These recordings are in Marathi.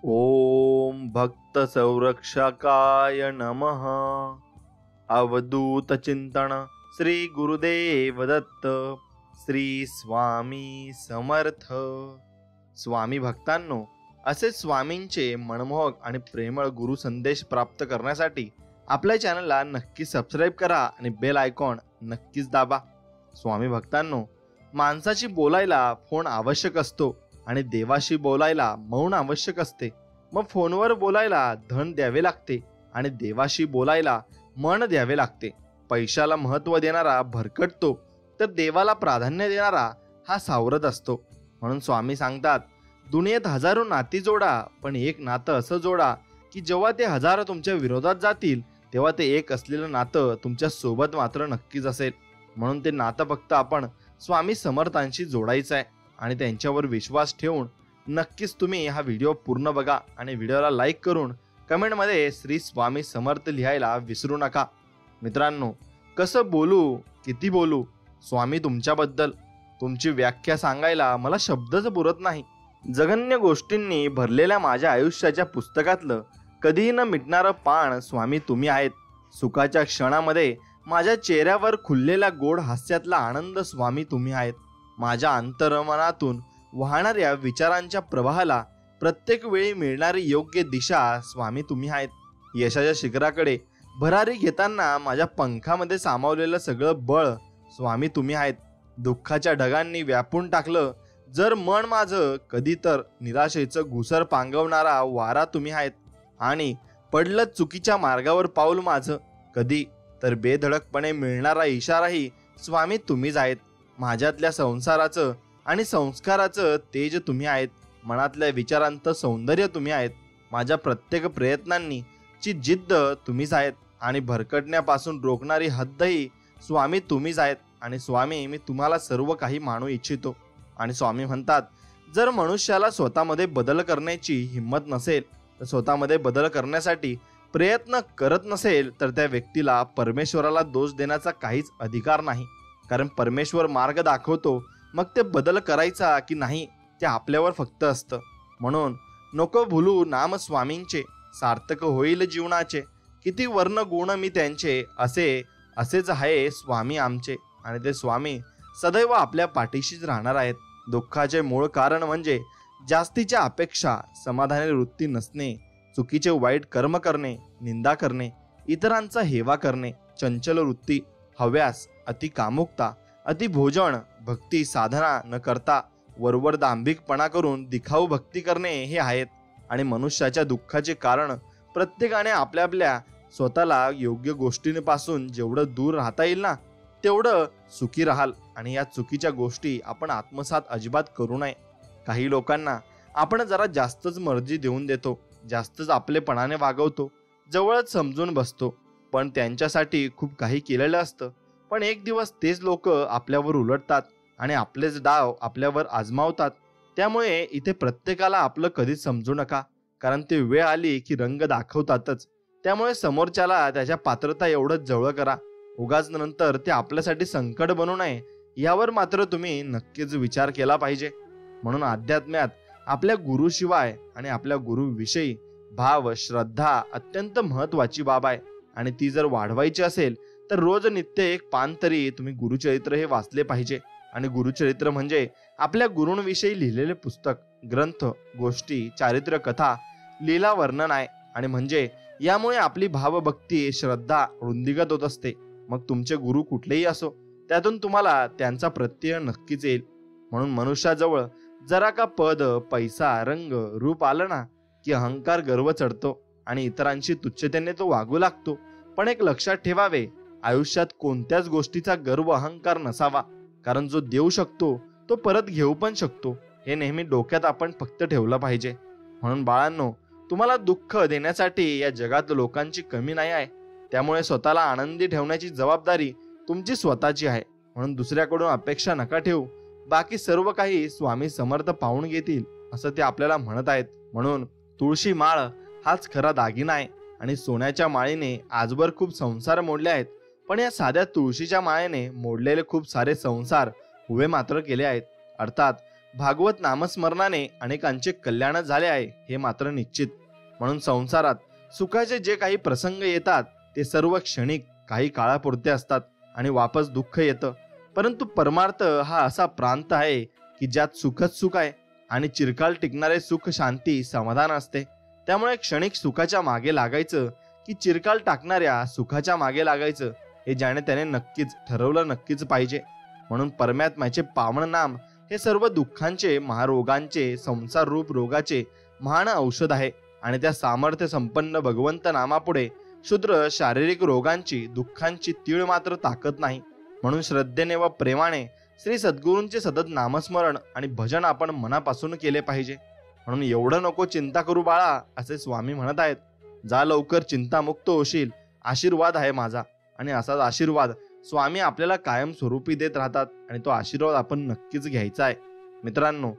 ओम भक्त संरक्षकाय नमः। अवधूत चिंतन श्री गुरुदेव दत्त। श्री स्वामी समर्थ। स्वामी भक्तांनो, असे स्वामींचे मनमोहक आणि प्रेमळ गुरु संदेश प्राप्त करण्यासाठी आपल्या चॅनलला नक्की सबस्क्राईब करा आणि बेल आयकॉन नक्कीच दाबा। स्वामी भक्तांनो, माणसाशी बोलायला फोन आवश्यक असतो आणि देवाशी बोलायला मौन आवश्यक असते। मग फोनवर बोलायला धन द्यावे लागते आणि देवाशी बोलायला मन द्यावे लागते। पैशाला महत्त्व देणारा भरकटतो, तर देवाला प्राधान्य देणारा हा सावरत असतो। म्हणून स्वामी सांगतात, दुनियेत हजारो नाती जोडा, पण एक नातं असं जोडा की जेव्हा ते हजार तुमच्या विरोधात जातील तेव्हा ते एक असलेलं नातं तुमच्या सोबत मात्र नक्कीच असेल। म्हणून ते नातं फक्त आपण स्वामी समर्थांशी जोडायचं आहे आणि त्यांच्यावर विश्वास ठेवून नक्कीच तुम्ही हा व्हिडिओ पूर्ण बघा आणि व्हिडिओला लाईक करून कमेंटमध्ये श्री स्वामी समर्थ लिहायला विसरू नका। मित्रांनो, कसं बोलू, किती बोलू स्वामी तुमच्याबद्दल, तुमची व्याख्या सांगायला मला शब्दच पुरत नाही। जगन्य गोष्टींनी भरलेल्या माझ्या आयुष्याच्या पुस्तकातलं कधीही न मिटणारं पान स्वामी तुम्ही आहेत। सुखाच्या क्षणामध्ये माझ्या चेहऱ्यावर खुललेल्या गोड हास्यातला आनंद स्वामी तुम्ही आहेत। माझ्या अंतर्मनातून वाहणाऱ्या विचारांच्या प्रवाहाला प्रत्येक वेळी मिळणारी योग्य दिशा स्वामी तुम्ही आहेत। यशाच्या शिखराकडे भरारी घेताना माझ्या पंखामध्ये सामावलेलं सगळं बळ स्वामी तुम्ही आहेत। दुःखाच्या ढगांनी व्यापून टाकलं जर मन माझं, कधी तर निराशेचं घुसर पांगवणारा वारा तुम्ही आहेत। आणि पडलं चुकीच्या मार्गावर पाऊल माझं, कधी तर बेधडकपणे मिळणारा इशाराही स्वामी तुम्हीच आहेत। माझ्यातल्या संसाराचं आणि संस्काराचं तेज तुम्ही आहेत। मनातल्या विचारांचं सौंदर्य तुम्ही आहेत। माझ्या प्रत्येक प्रयत्नांनी ची जिद्द तुम्हीच आहेत आणि भरकटण्यापासून रोखणारी हद्दही स्वामी तुम्हीच आहेत। आणि स्वामी, मी तुम्हाला सर्व काही मानू इच्छितो। आणि स्वामी म्हणतात, जर मनुष्याला स्वतःमध्ये बदल करण्याची हिंमत नसेल, तर स्वतःमध्ये बदल करण्यासाठी प्रयत्न करत नसेल, तर त्या व्यक्तीला परमेश्वराला दोष देण्याचा काहीच अधिकार नाही। कारण परमेश्वर मार्ग दाखवतो, मग ते बदल करायचा की नाही ते आपल्यावर फक्त असतं। म्हणून नको भुलू नाम स्वामींचे, सार्थक होईल जीवनाचे। किती वर्ण गुण मी त्यांचे, असेच आहे स्वामी आमचे। आणि ते स्वामी सदैव आपल्या पाठीशीच राहणार आहेत। दुःखाचे मूळ कारण म्हणजे जास्तीच्या अपेक्षा, समाधानी वृत्ती नसणे, चुकीचे वाईट कर्म करणे, निंदा करणे, इतरांचा हेवा करणे, चंचल वृत्ती, हव्यास, अति कामुकता, अति भोजन, भक्ती साधना न करता वरवर दांभिकपणा करून दिखाऊ भक्ती करणे हे आहेत। आणि मनुष्याच्या दुःखाचे कारण प्रत्येकाने आपल्या आपल्या स्वतःला योग्य गोष्टींपासून जेवढं दूर राहता येईल ना, तेवढं सुखी राहाल। आणि या चुकीच्या गोष्टी आपण आत्मसात अजिबात करू नये। काही लोकांना आपण जरा जास्तच मर्जी देऊन देतो, जास्तच आपलेपणाने वागवतो, जवळच समजून बसतो, पण त्यांच्यासाठी खूप काही केलेलं असतं। पण एक दिवस तेच लोक आपल्यावर उलटतात आणि आपलेच डाव आपल्यावर आजमावतात। त्यामुळे इथे प्रत्येकाला आपलं कधीच समजू नका, कारण ते वेळ आली की रंग दाखवतातच। त्यामुळे समोरच्याला त्याच्या पात्रता एवढंच जवळ करा, उगाच नंतर ते आपल्यासाठी संकट बनू नये यावर मात्र तुम्ही नक्कीच विचार केला पाहिजे। म्हणून अध्यात्म्यात आपल्या गुरुशिवाय आणि आपल्या गुरुविषयी भाव, श्रद्धा अत्यंत महत्वाची बाब आहे। आणि ती जर वाढवायची असेल तर रोज नित्य एक पान तरी तुम्ही गुरुचरित्र हे वाचले पाहिजे। आणि गुरुचरित्र म्हणजे आपल्या गुरूंविषयी लिहिलेले पुस्तक, ग्रंथ, गोष्टी, चारित्र्य कथा, लीला वर्णन आहे। आणि म्हणजे यामुळे आपली भावभक्ती, श्रद्धा वृद्धिंगत होत असते। मग तुमचे गुरु कुठलेही असो, त्यातून तुम्हाला त्यांचा प्रत्यय नक्कीच येईल। म्हणून मनुष्याजवळ जरा का पद, पैसा, रंग, रूप आलं ना की अहंकार, गर्व चढतो आणि इतरांशी तुच्छतेने तो वागू लागतो। पण एक लक्षात ठेवावे, आयुष्यात कोणत्याच गोष्टीचा गर्व, अहंकार नसावा, कारण जो देऊ शकतो तो परत घेऊ पण शकतो, हे नेहमी डोक्यात आपण फक्त ठेवलं पाहिजे। म्हणून बाळांनो, तुम्हाला दुःख देण्यासाठी या जगात लोकांची कमी नाही आहे। त्यामुळे स्वतःला आनंदी ठेवण्याची जबाबदारी तुमची स्वतःची आहे। म्हणून दुसऱ्याकडून अपेक्षा नका ठेवू, बाकी सर्व काही स्वामी समर्थ पाहून घेतील असं ते आपल्याला म्हणत आहेत। म्हणून तुळशी माळ हाच खरा दागिना आहे। आणि सोन्याच्या माळेने आजवर खूप संसार मोडले आहेत, पण या साध्या तुळशीच्या माळेने मोडलेले खूप सारे संसार उभे मात्र केले आहेत। अर्थात भागवत नामस्मरणाने अनेकांचे कल्याण झाले आहे हे मात्र निश्चित. म्हणून संसारात सुखाचे जे काही प्रसंग येतात ते सर्व क्षणिक काही काळापुरते असतात आणि वापस दुःख येतं. परंतु परमार्थ हा असा प्रांत आहे की ज्यात सुखच सुख आहे आणि चिरकाल टिकणारे सुख, शांती, समाधान असते. त्यामुळे क्षणिक सुखाच्या मागे लागायचं की चिरकाल टाकणाऱ्या सुखाच्या मागे लागायचं हे ज्याने त्याने नक्कीच ठरवलं नक्कीच पाहिजे. म्हणून परमात्म्याचे पावन नाम हे सर्व दुःखांचे, महारोगांचे, संसार रूप रोगाचे महान औषध आहे आणि त्या सामर्थ्य संपन्न भगवंत नामापुढे क्षुद्र शारीरिक रोगांची, दुःखांची तीळ मात्र ताकद नाही. म्हणून श्रद्धेने व प्रेमाने श्री सद्गुरूंचे सतत नामस्मरण आणि भजन आपण मनापासून केले पाहिजे. म्हणून एवढं नको चिंता करू बाळा, असे स्वामी म्हणत आहेत. जा लवकर चिंतामुक्त होशील, आशीर्वाद आहे माझा. आणि असाच आशीर्वाद स्वामी आपल्याला कायम स्वरूपी देत राहतात आणि तो आशीर्वाद आपण नक्कीच घ्यायचा आहे. मित्रांनो,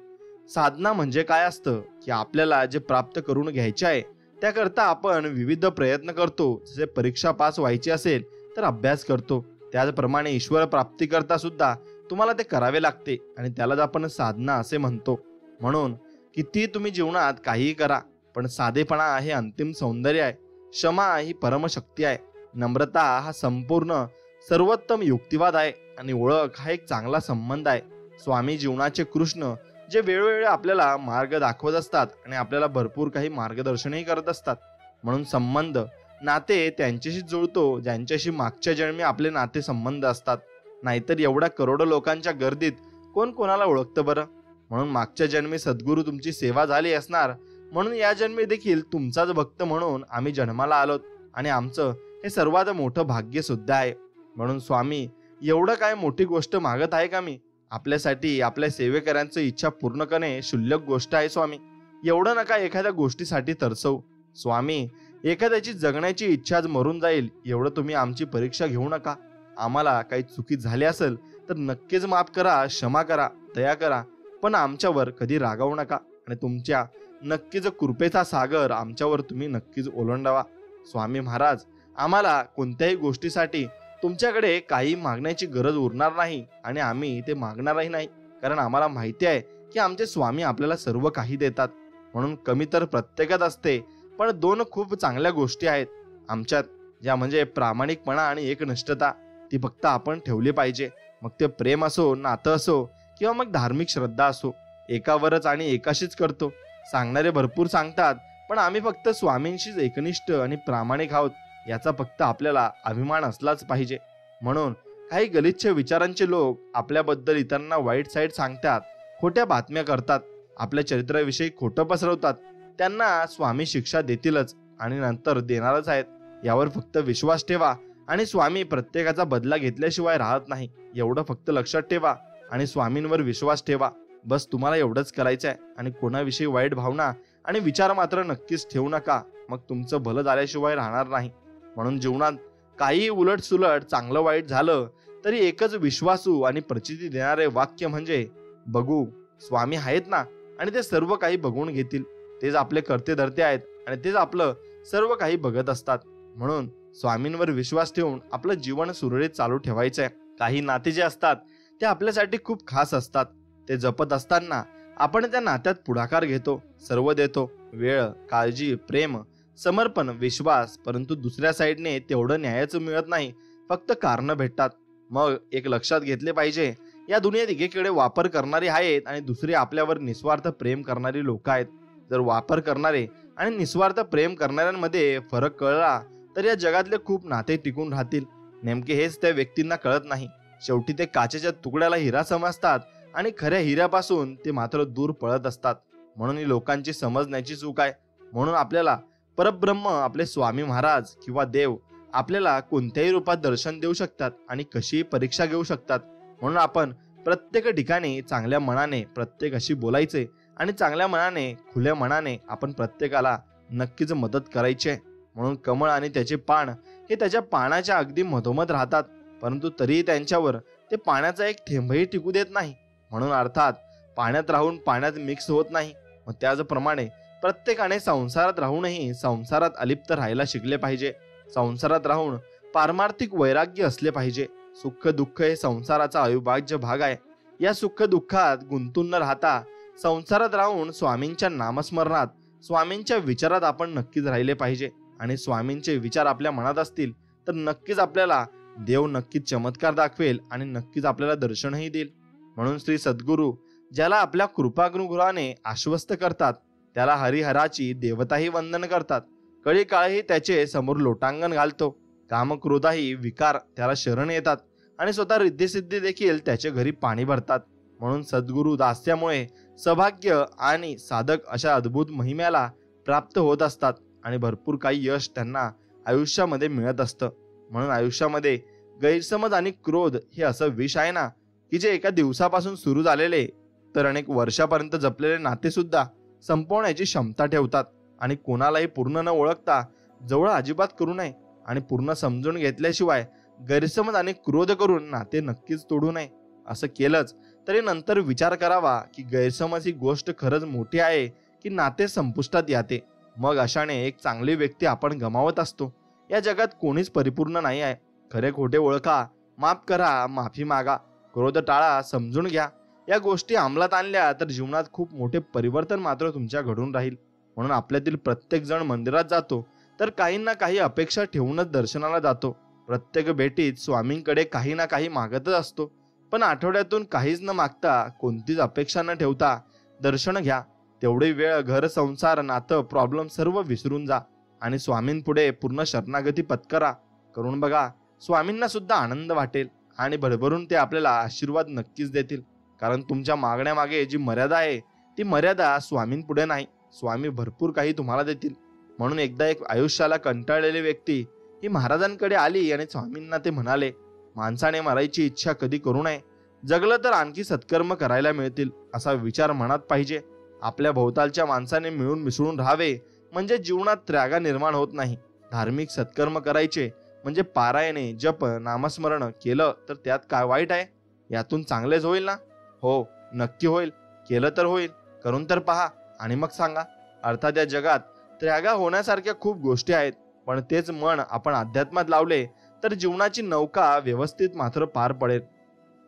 साधना म्हणजे काय असतं की आपल्याला जे प्राप्त करून घ्यायचे आहे त्याकरता आपण विविध प्रयत्न करतो. जसे परीक्षा पास व्हायची असेल तर अभ्यास करतो, त्याचप्रमाणे ईश्वर प्राप्ती करता सुद्धा तुम्हाला ते करावे लागते आणि त्यालाच आपण साधना असे म्हणतो. म्हणून किती तुम्ही जीवनात काहीही करा, पण साधेपणा हे अंतिम सौंदर्य आहे. क्षमा ही परमशक्ती आहे. नम्रता हा संपूर्ण सर्वोत्तम युक्तिवाद आहे आणि ओळख हा एक चांगला संबंध आहे. स्वामी जीवनाचे कृष्ण जे वेळोवेळी आपल्याला मार्ग दाखवत असतात आणि आपल्याला भरपूर काही मार्गदर्शनही करत असतात. म्हणून संबंध, नाते त्यांच्याशी जुळतो ज्यांच्याशी मागच्या जन्मी आपले नाते संबंध असतात. नाहीतर एवढ्या करोडो लोकांच्या गर्दीत कोण कोणाला ओळखतं बरं. म्हणून मागच्या जन्मी सद्गुरू तुमची सेवा झाली असणार, म्हणून या जन्मी देखील तुमचाच भक्त म्हणून आम्ही जन्माला आलोत आणि आमचं हे सर्वात मोठं भाग्य सुद्धा आहे. म्हणून स्वामी, एवढं काय मोठी गोष्ट मागत आहे का मी? आपल्यासाठी आपल्या सेवेकऱ्यांची इच्छा पूर्ण करणे क्षुल्लक गोष्ट आहे स्वामी. एवढं नका एखाद्या गोष्टीसाठी तरसवू. स्वामी, एखाद्याची जगण्याची इच्छा आज मरून जाईल एवढं तुम्ही आमची परीक्षा घेऊ नका. आम्हाला काही चुकी झाली असेल तर नक्कीच माफ करा, क्षमा करा, दया करा, पण आमच्यावर कधी रागावू नका आणि तुमच्या नक्कीच कृपेचा सागर आमच्यावर तुम्ही नक्कीच ओलांडावा. स्वामी महाराज, आम्हाला कोणत्याही गोष्टीसाठी तुमच्याकडे काही मागण्याची गरज उरणार नाही आणि आम्ही ते मागणारही नाही, कारण आम्हाला माहिती आहे की आमचे स्वामी आपल्याला सर्व काही देतात. म्हणून कमी तर प्रत्येकात असते, पण दोन खूप चांगल्या गोष्टी आहेत आमच्यात, ज्या म्हणजे प्रामाणिकपणा आणि एकनिष्ठता. ती फक्त आपण ठेवली पाहिजे. मग ते प्रेम असो, नातं असो किंवा मग धार्मिक श्रद्धा असो, एकावरच आणि एकाशीच करतो. सांगणारे भरपूर सांगतात, पण आम्ही फक्त स्वामींशीच एकनिष्ठ आणि प्रामाणिक आहोत याचा फक्त आपल्याला अभिमान असलाच पाहिजे. म्हणून काही गलिच्छ विचारांचे लोक आपल्याबद्दल इतरांना वाईट साईड सांगतात, खोट्या बातम्या करतात, आपल्या चरित्राविषयी खोटं पसरवतात. त्यांना स्वामी शिक्षा देतीलच आणि नंतर देणारच आहेत. यावर फक्त विश्वास ठेवा आणि स्वामी प्रत्येकाचा बदला घेतल्याशिवाय राहत नाही, एवढं फक्त लक्षात ठेवा आणि स्वामींवर विश्वास ठेवा. बस तुम्हाला एवढंच करायचं आहे. आणि कोणाविषयी वाईट भावना आणि विचार मात्र नक्कीच ठेवू नका, मग तुमचं भलं झाल्याशिवाय राहणार नाही. म्हणून जीवनात काही उलट सुलट, चांगलं वाईट झालं तरी एकच विश्वासू आणि प्रचिती देणारे वाक्य म्हणजे बघू, स्वामी आहेत ना आणि ते सर्व काही बघून घेतील. तेच आपले करते धरते आहेत आणि तेच आपलं सर्व काही बघत असतात. म्हणून स्वामींवर विश्वास ठेवून आपलं जीवन सुरळीत चालू ठेवायचं आहे. काही नाते जे असतात ते आपल्यासाठी खूप खास असतात. ते जपत असताना आपण त्या नात्यात पुढाकार घेतो, सर्व देतो, वेळ, काळजी, प्रेम, समर्पण, विश्वास. परंतु दुसऱ्या साईडने तेवढं न्यायाचं मिळत नाही, फक्त कारणं भेटतात. मग एक लक्षात घेतले पाहिजे, या दुनियेत एकीकडे वापर करणारी आहेत आणि दुसरे आपल्यावर निस्वार्थ प्रेम करणारी लोक आहेत. जर वापर करणारे आणि निस्वार्थ प्रेम करणाऱ्यांमध्ये फरक कळला तर या जगातले खूप नाते टिकून राहतील. नेमके हेच त्या व्यक्तींना कळत नाही. शेवटी ते काचेच्या तुकड्याला हिरा समजतात आणि खऱ्या हिऱ्यापासून ते मात्र दूर पळत असतात. म्हणून ही लोकांची समजण्याची चूक आहे. म्हणून आपल्याला परब्रह्म, आपले स्वामी महाराज किंवा देव आपल्याला कोणत्याही रूपात दर्शन देऊ शकतात आणि कशीही परीक्षा घेऊ शकतात. म्हणून आपण प्रत्येक ठिकाणी चांगल्या मनाने प्रत्येकाशी बोलायचे आणि चांगल्या मनाने, खुल्या मनाने आपण प्रत्येकाला नक्कीच मदत करायची आहे. म्हणून कमळ आणि त्याचे पान हे त्याच्या पानाच्या अगदी मधोमध राहतात, परंतु तरीही त्यांच्यावर ते पाण्याचा एक थेंबही टिकू देत नाही. म्हणून अर्थात पाण्यात राहून पाण्यात मिक्स होत नाही. मग त्याचप्रमाणे प्रत्येकाने संसारात राहूनही संसारात अलिप्त राहायला शिकले पाहिजे. संसारात राहून पारमार्थिक वैराग्य असले पाहिजे. सुख दुःख हे संसाराचा अविभाज्य भाग आहे. या सुख दुःखात गुंतून न राहता संसारात राहून स्वामींच्या नामस्मरणात, स्वामींच्या विचारात आपण नक्कीच राहिले पाहिजे. आणि स्वामींचे विचार आपल्या मनात असतील तर नक्कीच आपल्याला देव नक्कीच चमत्कार दाखवेल आणि नक्कीच आपल्याला दर्शनही देईल. म्हणून श्री सद्गुरू ज्याला आपल्या कृपानुग्रहाने आश्वस्त करतात त्याला हरिहराची देवताही वंदन करतात. कळी काळही त्याचे समोर लोटांगण घालतो. कामक्रोधाही विकार त्याला शरण येतात आणि स्वतः रिद्धिसिद्धी देखील त्याच्या घरी पाणी भरतात. म्हणून सद्गुरू दास्यामुळे सौभाग्य आणि साधक अशा अद्भुत महिम्याला प्राप्त होत असतात आणि भरपूर काही यश त्यांना आयुष्यामध्ये मिळत असतं. म्हणून आयुष्यामध्ये गैरसमज आणि क्रोध हे असं विष आहे ना की जे एका दिवसापासून सुरू झालेले तर अनेक वर्षापर्यंत जपलेले नाते सुद्धा संपवण्याची क्षमता ठेवतात. आणि कोणालाही पूर्ण न ओळखता जवळ अजिबात करू नये आणि पूर्ण समजून घेतल्याशिवाय गैरसमज आणि क्रोध करून नाते नक्कीच तोडू नये. असं केलंच तरी नंतर विचार करावा की गैरसमज ही गोष्ट खरंच मोठी आहे की नाते संपुष्टात येते. मग अशाने एक चांगली व्यक्ती आपण गमावत असतो. या जगात कोणीच परिपूर्ण नाही आहे. खरे खोटे ओळखा, माफ करा, माफी मागा, क्रोध टाळा, समजून घ्या. या गोष्टी अंमलात आणल्या तर जीवनात खूप मोठे परिवर्तन मात्र तुमच्या घडून राहील. म्हणून आपल्यातील प्रत्येक जण मंदिरात जातो तर काही ना काही अपेक्षा ठेवूनच दर्शनाला जातो. प्रत्येक भेटीत स्वामींकडे काही ना काही मागतच असतो. पण आठवड्यातून काहीच न मागता, कोणतीच अपेक्षा न ठेवता दर्शन घ्या. तेवढी वेळ घर, संसार, नातं, प्रॉब्लेम सर्व विसरून जा आणि स्वामींपुढे पूर्ण शरणागती पत्करा. करून बघा, स्वामींना सुद्धा आनंद वाटेल आणि भरभरून ते आपल्याला आशीर्वाद नक्कीच देतील. कारण तुमच्या मागण्यामागे जी मर्यादा आहे ती मर्यादा स्वामींपुढे नाही. स्वामी भरपूर काही तुम्हाला देतील. म्हणून एकदा एक आयुष्याला कंटाळलेली व्यक्ती ही महाराजांकडे आली आणि स्वामींना ते म्हणाले, माणसाने मरायची इच्छा कधी करू नये. जगलं तर आणखी सत्कर्म करायला मिळतील असा विचार मनात पाहिजे. आपल्या भोवतालच्या माणसाने मिळून मिसळून राहावे म्हणजे जीवनात त्रागा निर्माण होत नाही. धार्मिक सत्कर्म करायचे म्हणजे पारायणे, जप, नामस्मरण केलं तर त्यात काय वाईट आहे? यातून चांगलेच होईल ना? हो, नक्की होईल. केलं तर होईल. करून तर पहा आणि मग सांगा. अर्थात या जगात त्रागा होण्यासारख्या खूप गोष्टी आहेत, पण तेच मन आपण अध्यात्मात लावले तर जीवनाची नौका व्यवस्थित मात्र पार पडेल.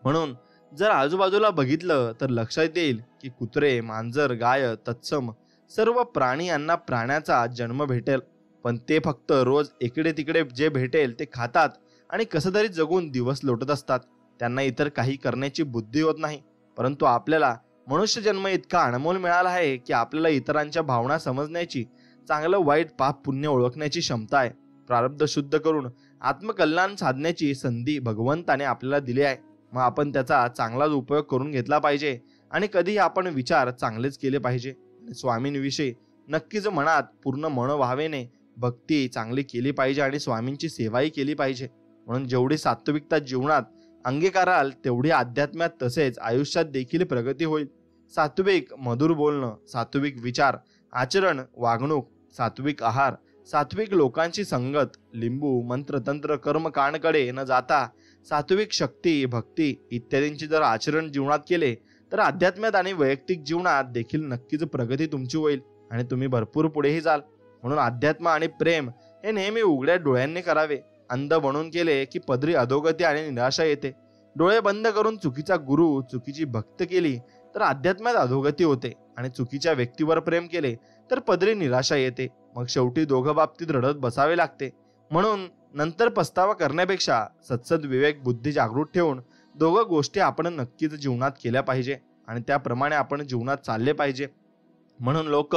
म्हणून जर आजूबाजूला बघितलं तर लक्षात येईल की कुत्रे, मांजर, गाय, तत्सम सर्व प्राणी यांना प्राण्याचा जन्म भेटेल, पण ते फक्त रोज इकडे तिकडे जे भेटेल ते खातात आणि कसं तरी जगून दिवस लोटत असतात. त्यांना इतर काही करण्याची बुद्धी होत नाही. परंतु आपल्याला मनुष्य जन्म इतका अनमोल मिळाला आहे की आपल्याला इतरांच्या भावना समजण्याची, चांगलं वाईट, पाप पुण्य ओळखण्याची क्षमता आहे. प्रारब्ध शुद्ध करून आत्मकल्याण साधण्याची संधी भगवंताने आपल्याला दिली आहे. मग आपण त्याचा चांगलाच उपयोग करून घेतला पाहिजे आणि कधीही आपण विचार चांगलेच केले पाहिजे. स्वामींविषयी नक्कीच मनात पूर्ण मनोभावेने भक्ती चांगली केली पाहिजे आणि स्वामींची सेवाही केली पाहिजे. म्हणून जेवढी सात्विकता जीवनात अंगीकाराल तेवढी अध्यात्मात तसेच आयुष्यात देखील प्रगती होईल. सात्विक मधुर बोलणं, सात्विक विचार, आचरण, वागणूक, सात्विक आहार, सात्विक लोकांची संगत, लिंबू, मंत्र, तंत्र, कर्मकांडकडे न जाता सात्विक शक्ती, भक्ती इत्यादींची जर आचरण जीवनात केले तर अध्यात्मात आणि वैयक्तिक जीवनात देखील नक्कीच प्रगती तुमची होईल आणि तुम्ही भरपूर पुढेही जाल. म्हणून अध्यात्म आणि प्रेम हे नेहमी उघड्या डोळ्यांनी करावे. अंध बनून केले की पदरी अधोगती आणि निराशा येते. डोळे बंद करून चुकीचा गुरु, चुकीची भक्त केली तर अध्यात्मात अधोगती होते आणि चुकीच्या व्यक्तीवर प्रेम केले तर पदरी निराशा येते. मग शेवटी दोघं बाबतीत रडत बसावे लागते. म्हणून नंतर पस्तावा करण्यापेक्षा सत्सद विवेक बुद्धी जागृत ठेवून दोघं गोष्टी आपण नक्कीच जीवनात केल्या पाहिजे आणि त्याप्रमाणे आपण जीवनात चालले पाहिजे. म्हणून लोक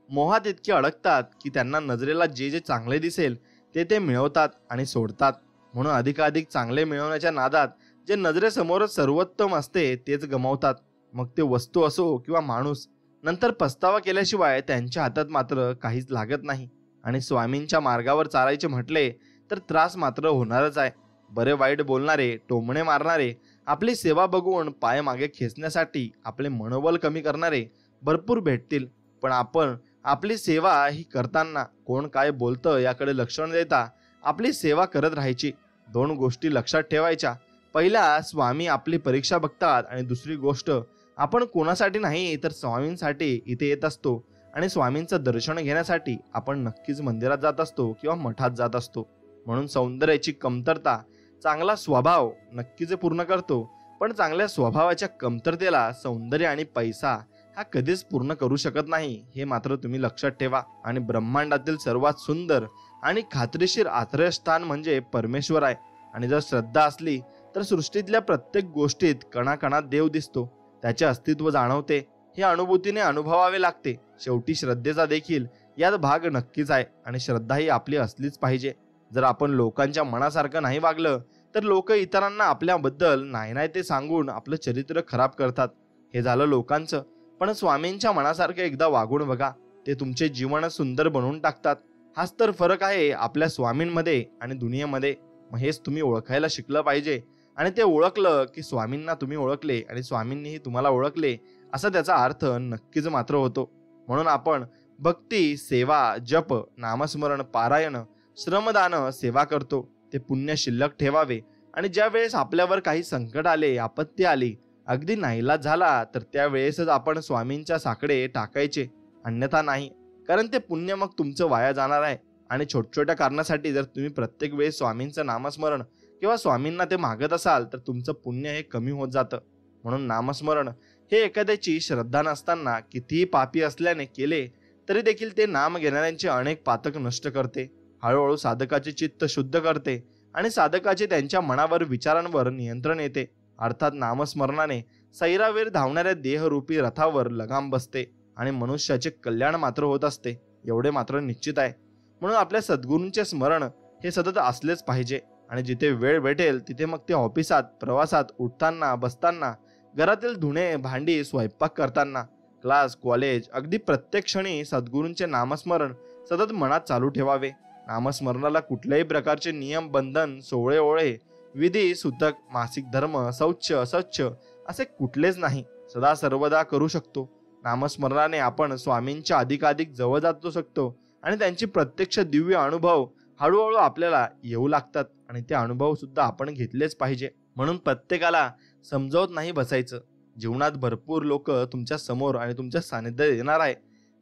मोहात इतके अडकतात की त्यांना नजरेला जे जे चांगले दिसेल ते मिळवतात आणि सोडतात. म्हणून अधिकाधिक चांगले मिळवण्याच्या नादात जे नजरेसमोरच सर्वोत्तम असते तेच गमावतात. मग ते वस्तू असो किंवा माणूस. नंतर पस्तावा केल्याशिवाय त्यांच्या हातात मात्र काहीच लागत नाही. आणि स्वामींच्या मार्गावर चालायचे म्हटले तर त्रास मात्र होणारच आहे. बरे वाईट बोलणारे, टोमणे मारणारे, आपली सेवा बघून पाय मागे खेचण्यासाठी आपले मनोबल कमी करणारे भरपूर भेटतील. पण आपण आपली सेवा ही करताना कोण काय बोलतं याकडे लक्ष न देता आपली सेवा करत राहायची. दोन गोष्टी लक्षात ठेवायच्या. पहिला, स्वामी आपली परीक्षा बघतात आणि दुसरी गोष्ट, आपण कोणासाठी नाही तर स्वामींसाठी इथे येत असतो आणि स्वामींचं दर्शन घेण्यासाठी आपण नक्कीच मंदिरात जात असतो किंवा मठात जात असतो. म्हणून सौंदर्याची कमतरता चांगला स्वभाव नक्कीच पूर्ण करतो, पण चांगल्या स्वभावाच्या कमतरतेला सौंदर्य आणि पैसा हा कधीच पूर्ण करू शकत नाही, हे मात्र तुम्ही लक्षात ठेवा. आणि ब्रह्मांडातील सर्वात सुंदर आणि खात्रीशीर आश्रयस्थान म्हणजे परमेश्वर आहे. आणि जर श्रद्धा असली तर सृष्टीतल्या प्रत्येक गोष्टीत कणाकणात देव दिसतो, त्याचे अस्तित्व जाणवते. हे अनुभूतीने अनुभवावे लागते. शेवटी श्रद्धेचा देखील यात भाग नक्कीच आहे, आणि श्रद्धा ही आपली असलीच पाहिजे. जर आपण लोकांच्या मनासारखं नाही वागलं तर लोक इतरांना आपल्याबद्दल नाही नाही ते सांगून आपलं चरित्र खराब करतात. हे झालं लोकांचं. पण स्वामींच्या मनासारखं एकदा वागून बघा, ते तुमचे जीवन सुंदर बनवून टाकतात. हाच तर फरक आहे आपल्या स्वामींमध्ये आणि दुनियेमध्ये. मग हेच तुम्ही ओळखायला शिकलं पाहिजे. आणि ते ओळखलं की स्वामींना तुम्ही ओळखले आणि स्वामींनीही तुम्हाला ओळखले, असा त्याचा अर्थ नक्कीच मात्र होतो. म्हणून आपण भक्ती, सेवा, जप, नामस्मरण, पारायण, श्रमदान, सेवा करतो. ते पुण्य शिल्लक ठेवावे. आणि ज्या वेळेस आपल्यावर काही संकट आले, आपत्ती आली, अगदी नाईलाज झाला, तर त्यावेळेसच आपण स्वामींच्या साकडे टाकायचे, अन्यथा नाही. कारण ते पुण्य मग तुमचं वाया जाणार आहे. आणि छोट्या कारणासाठी जर तुम्ही प्रत्येक वेळेस स्वामींचं नामस्मरण किंवा स्वामींना ते मागत असाल तर तुमचं पुण्य हे कमी होत जातं. म्हणून नामस्मरण हे एखाद्याची श्रद्धा नसताना कितीही पापी असल्याने केले तरी देखील ते नाम घेणाऱ्यांचे अनेक पातक नष्ट करते. हळूहळू साधकाचे चित्त शुद्ध करते आणि साधकाचे त्यांच्या मनावर, विचारांवर नियंत्रण येते. अर्थात नामस्मरणाने सैरावीर धावणाऱ्या देहरूपी रथावर लगाम बसते आणि मनुष्याचे कल्याण मात्र होत असते, एवढे मात्र निश्चित आहे. म्हणून आपल्या सद्गुरूंचे स्मरण हे सतत असलेच पाहिजे. आणि जिथे वेळ भेटेल तिथे, मग ते ऑफिसात, प्रवासात, उठताना, बसताना, घरातील धुणे भांडी, स्वयंपाक करताना, क्लास, कॉलेज, अगदी प्रत्येक क्षणी सद्गुरूंचे नामस्मरण सतत मनात चालू ठेवावे. नामस्मरणाला कुठल्याही प्रकारचे नियम, बंधन, सोहळे ओळे, विधी, सूतक, मासिक धर्म, शौच, असौच असे कुठलेच नाही. सदा सर्वदा करू शकतो. नामस्मरणाने आपण स्वामींच्या अधिकाधिक जवळ जातो शकतो आणि त्यांची प्रत्यक्ष दिव्य अनुभव हळूहळू आपल्याला येऊ लागतात. आणि ते अनुभव सुद्धा आपण घेतलेच पाहिजे. म्हणून प्रत्येकाला समजावत नाही बसायचं. जीवनात भरपूर लोक तुमच्या समोर आणि तुमच्या सानिध्यात येणार आहे.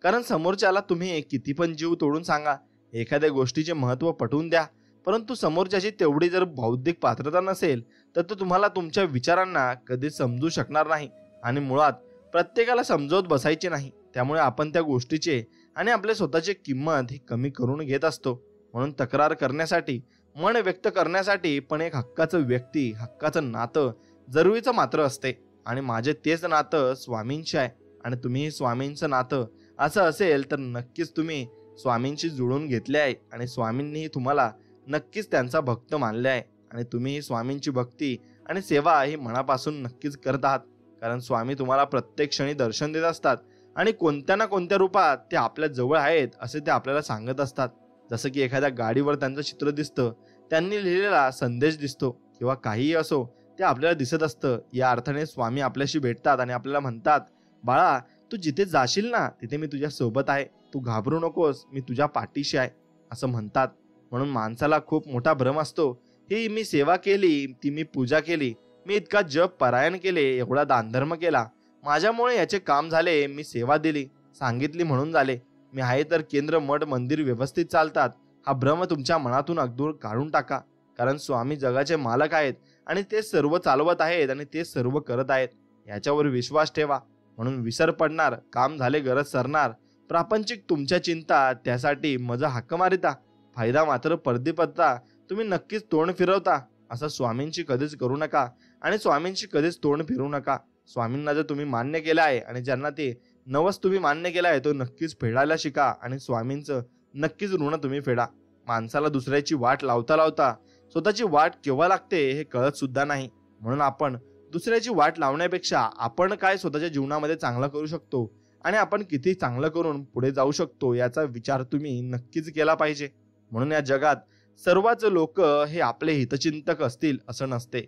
कारण समोरच्याला तुम्ही किती पण जीव तोडून सांगा, एखाद्या गोष्टीचे महत्त्व पटवून द्या, परंतु समोरच्याची तेवढी जर बौद्धिक पात्रता नसेल तर तो तुम्हाला तुमच्या विचारांना कधीच समजू शकणार नाही. आणि मुळात प्रत्येकाला समजावत बसायचे नाही. त्यामुळे आपण त्या गोष्टीचे आणि आपल्या स्वतःची किंमत ही कमी करून घेत असतो. म्हणून तक्रार करण्यासाठी, मन व्यक्त करण्यासाठी पण एक हक्काचं व्यक्ती, हक्काचं नातं जरुरीचं मात्र असते. आणि माझे तेच नातं स्वामींचे आहे. आणि तुम्ही स्वामींचं नातं असं असेल तर नक्कीच तुम्ही स्वामींशी जुळून घेतले आहे आणि स्वामींनीही तुम्हाला नक्कीच त्यांचा भक्त मानले आहे. आणि तुम्ही स्वामींची भक्ती आणि सेवा ही मनापासून नक्कीच करत आहात. कारण स्वामी तुम्हाला प्रत्येक क्षणी दर्शन देत असतात आणि कोणत्या ना कोणत्या रूपात ते आपल्या जवळ आहेत असे ते आपल्याला सांगत असतात. जसं की एखाद्या गाडीवर त्यांचं चित्र दिसतं, त्यांनी लिहिलेला संदेश दिसतो, किंवा काहीही असो ते आपल्याला दिसत असतं. या अर्थाने स्वामी आपल्याशी भेटतात आणि आपल्याला म्हणतात, बाळा तू जिथे जाशील ना तिथे मी तुझ्या सोबत आहे, तू घाबरू नकोस, मी तुझ्या पाठीशी आहे, असं म्हणतात. म्हणून माणसाला खूप मोठा भ्रम असतो, ही मी सेवा केली, ती मी पूजा केली, मी इतका जप पारायण केले, एवढा दानधर्म केला, माझ्यामुळे याचे काम झाले, मी सेवा दिली, सांगितली म्हणून झाले, मी आहे तर केंद्र, मठ, मंदिर व्यवस्थित चालतात. हा भ्रम तुमच्या मनातून अगदी काढून टाका. कारण स्वामी जगाचे मालक आहेत आणि ते सर्व चालवत आहेत आणि ते सर्व करत आहेत, याच्यावर विश्वास ठेवा. म्हणून विसर पडणार, काम झाले, गरज सरणार, प्रापंचिक तुमच्या चिंता, त्यासाठी मजा हाक मारिता, फायदा मात्र परदीपत्ता तुम्ही नक्कीच तोंड फिरवता. असं स्वामींची कधीच करू नका आणि स्वामींची कधीच तोंड फिरवू नका. स्वामींना जर तुम्ही मान्य केलं आहे आणि ज्यांना ते नवस तुम्ही मान्य केला आहे तो नक्कीच फेडायला शिका आणि स्वामींचं नक्कीच ऋण तुम्ही फेडा. माणसाला दुसऱ्याची वाट लावता लावता स्वतःची वाट केव्हा लागते हे कळत सुद्धा नाही. म्हणून आपण दुसऱ्याची वाट लावण्यापेक्षा आपण काय स्वतःच्या जीवनामध्ये चांगलं करू शकतो आणि आपण किती चांगलं करून पुढे जाऊ शकतो याचा विचार तुम्ही नक्कीच केला पाहिजे. म्हणून या जगात सर्वच लोक हे आपले हितचिंतक असतील असं नसते.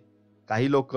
काही लोक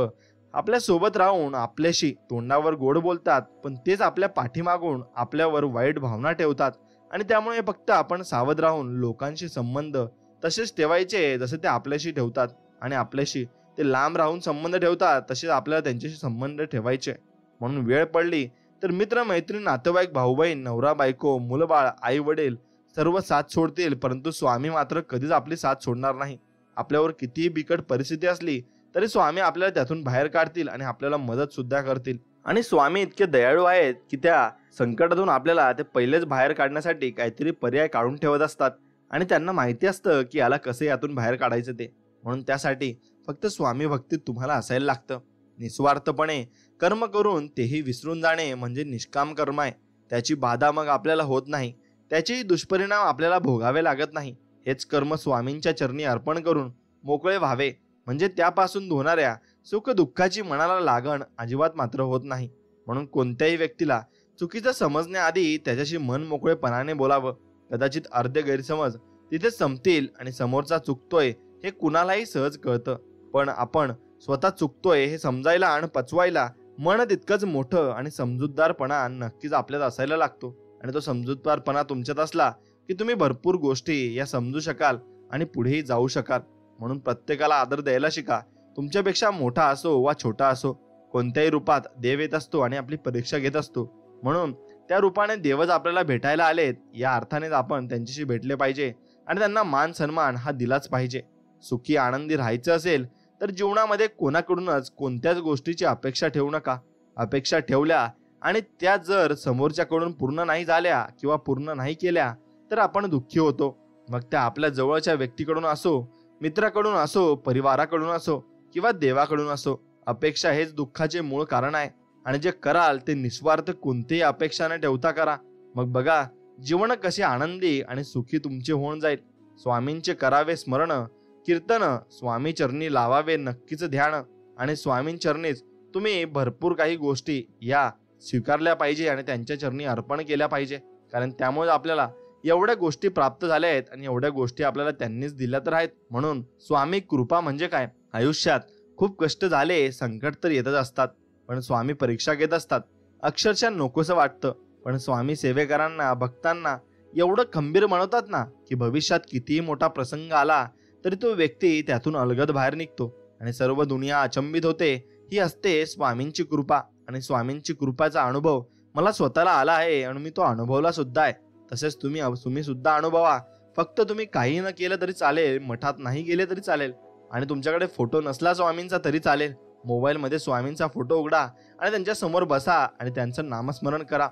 आपल्या सोबत राहून आपल्याशी तोंडावर गोड बोलतात, पण तेच आपल्या पाठीमागून आपल्यावर वाईट भावना ठेवतात. आणि त्यामुळे फक्त आपण सावध राहून लोकांशी संबंध तसेच ठेवायचे जसे ते आपल्याशी ठेवतात, आणि आपल्याशी ते लांब राहून संबंध ठेवतात तसेच आपल्याला त्यांच्याशी संबंध ठेवायचे. म्हणून वेळ पडली तर मित्र, मैत्रीण, नातेवाईक, भाऊ बहीण, नवरा बायको, मुलबाळ, आई वडील सर्व साथ सोडतील, परंतु स्वामी मात्र कधीच आपली साथ सोडणार नाही. आपल्यावर कितीही बिकट परिस्थिती असली तरी स्वामी आपल्याला त्यातून बाहेर काढतील आणि आपल्याला मदत सुद्धा करतील. आणि स्वामी इतके दयाळू आहेत की त्या संकटातून आपल्याला ते पहिलेच बाहेर काढण्यासाठी काहीतरी पर्याय काढून ठेवत असतात आणि त्यांना माहिती असतं की याला कसं यातून बाहेर काढायचं ते. म्हणून त्यासाठी फक्त स्वामी भक्तीत तुम्हाला असायला लागतं. निस्वार्थपणे कर्म करून तेही विसरून जाणे म्हणजे निष्काम कर्म आहे. त्याची बाधा मग आपल्याला होत नाही, त्याचेही दुष्परिणाम आपल्याला भोगावे लागत नाही. हेच कर्म स्वामींच्या चरणी अर्पण करून मोकळे व्हावे म्हणजे त्यापासून होणाऱ्या सुख दुःखाची मनाला लागण अजिबात मात्र होत नाही. म्हणून कोणत्याही व्यक्तीला चुकीचं समजण्याआधी त्याच्याशी मन मोकळेपणाने बोलावं. कदाचित अर्धे गैरसमज तिथे संपतील आणि समोरचा चुकतोय हे कुणालाही सहज कळतं. पण आपण स्वतः चुकतोय हे समजायला आणि पचवायला मन तितकंच मोठं आणि समजूतदारपणा नक्कीच आपल्यात असायला लागतो. आणि तो समजूतदारपणा तुमच्यात असला की तुम्ही भरपूर गोष्टी या समजू शकाल आणि पुढेही जाऊ शकाल. म्हणून प्रत्येकाला आदर द्यायला शिका. तुमच्यापेक्षा मोठा असो वा छोटा असो, कोणत्याही रूपात देव येत असतो आणि आपली परीक्षा घेत असतो. म्हणून त्या रूपाने देवच आपल्याला भेटायला आलेत या अर्थानेच आपण त्यांच्याशी भेटले पाहिजे आणि त्यांना मान सन्मान हा दिलाच पाहिजे. सुखी आनंदी राहायचं असेल तर जीवनामध्ये कोणाकडूनच कोणत्याच गोष्टीची अपेक्षा ठेवू नका. अपेक्षा ठेवल्या आणि त्या जर समोरच्याकडून पूर्ण नाही झाल्या किंवा पूर्ण नाही केल्या तर आपण दुःखी होतो. मग त्या आपल्या जवळच्या व्यक्तीकडून असो, मित्राकडून असो, परिवाराकडून असो किंवा देवाकडून असो. अपेक्षा हेच दुःखाचे मूळ कारण आहे. आणि जे कराल ते निस्वार्थ कोणतीही अपेक्षा न ठेवता करा. मग बघा जीवन कसे आनंदी आणि सुखी तुमचे होऊन जाईल. स्वामींचे करावे स्मरण, कीर्तन, स्वामी चरणी लावावे नक्कीच ध्यान आणि स्वामीं चरणीच तुम्ही भरपूर काही गोष्टी या स्वीकारल्या पाहिजे आणि त्यांच्या चरणी अर्पण केल्या पाहिजे. कारण त्यामुळे आपल्याला एवढ्या गोष्टी प्राप्त झाल्या आहेत आणि एवढ्या गोष्टी आपल्याला त्यांनीच दिल्या तर आहेत. म्हणून स्वामी कृपा म्हणजे काय? आयुष्यात खूप कष्ट झाले, संकट तर येतच असतात, पण स्वामी परीक्षा घेत असतात. अक्षरशः नकोसं वाटतं, पण स्वामी सेवेकरांना, भक्तांना एवढं खंबीर बनवतात ना की भविष्यात कितीही मोठा प्रसंग आला तरी तो व्यक्ती त्यातून अलगद बाहेर निघतो आणि सर्व दुनिया अचंबित होते. ही असते स्वामींची कृपा. आणि स्वामींची कृपाचा अनुभव मला स्वतःला आला आहे आणि मी तो अनुभवला सुद्धा आहे. तसेच तुम्ही सुद्धा अनुभवा. फक्त तुम्ही काही न केलं तरी चालेल, मठात नाही गेले तरी चालेल आणि तुमच्याकडे फोटो नसला स्वामींचा तरी चालेल. मोबाईलमध्ये स्वामींचा फोटो उघडा आणि त्यांच्या समोर बसा आणि त्यांचं नामस्मरण करा.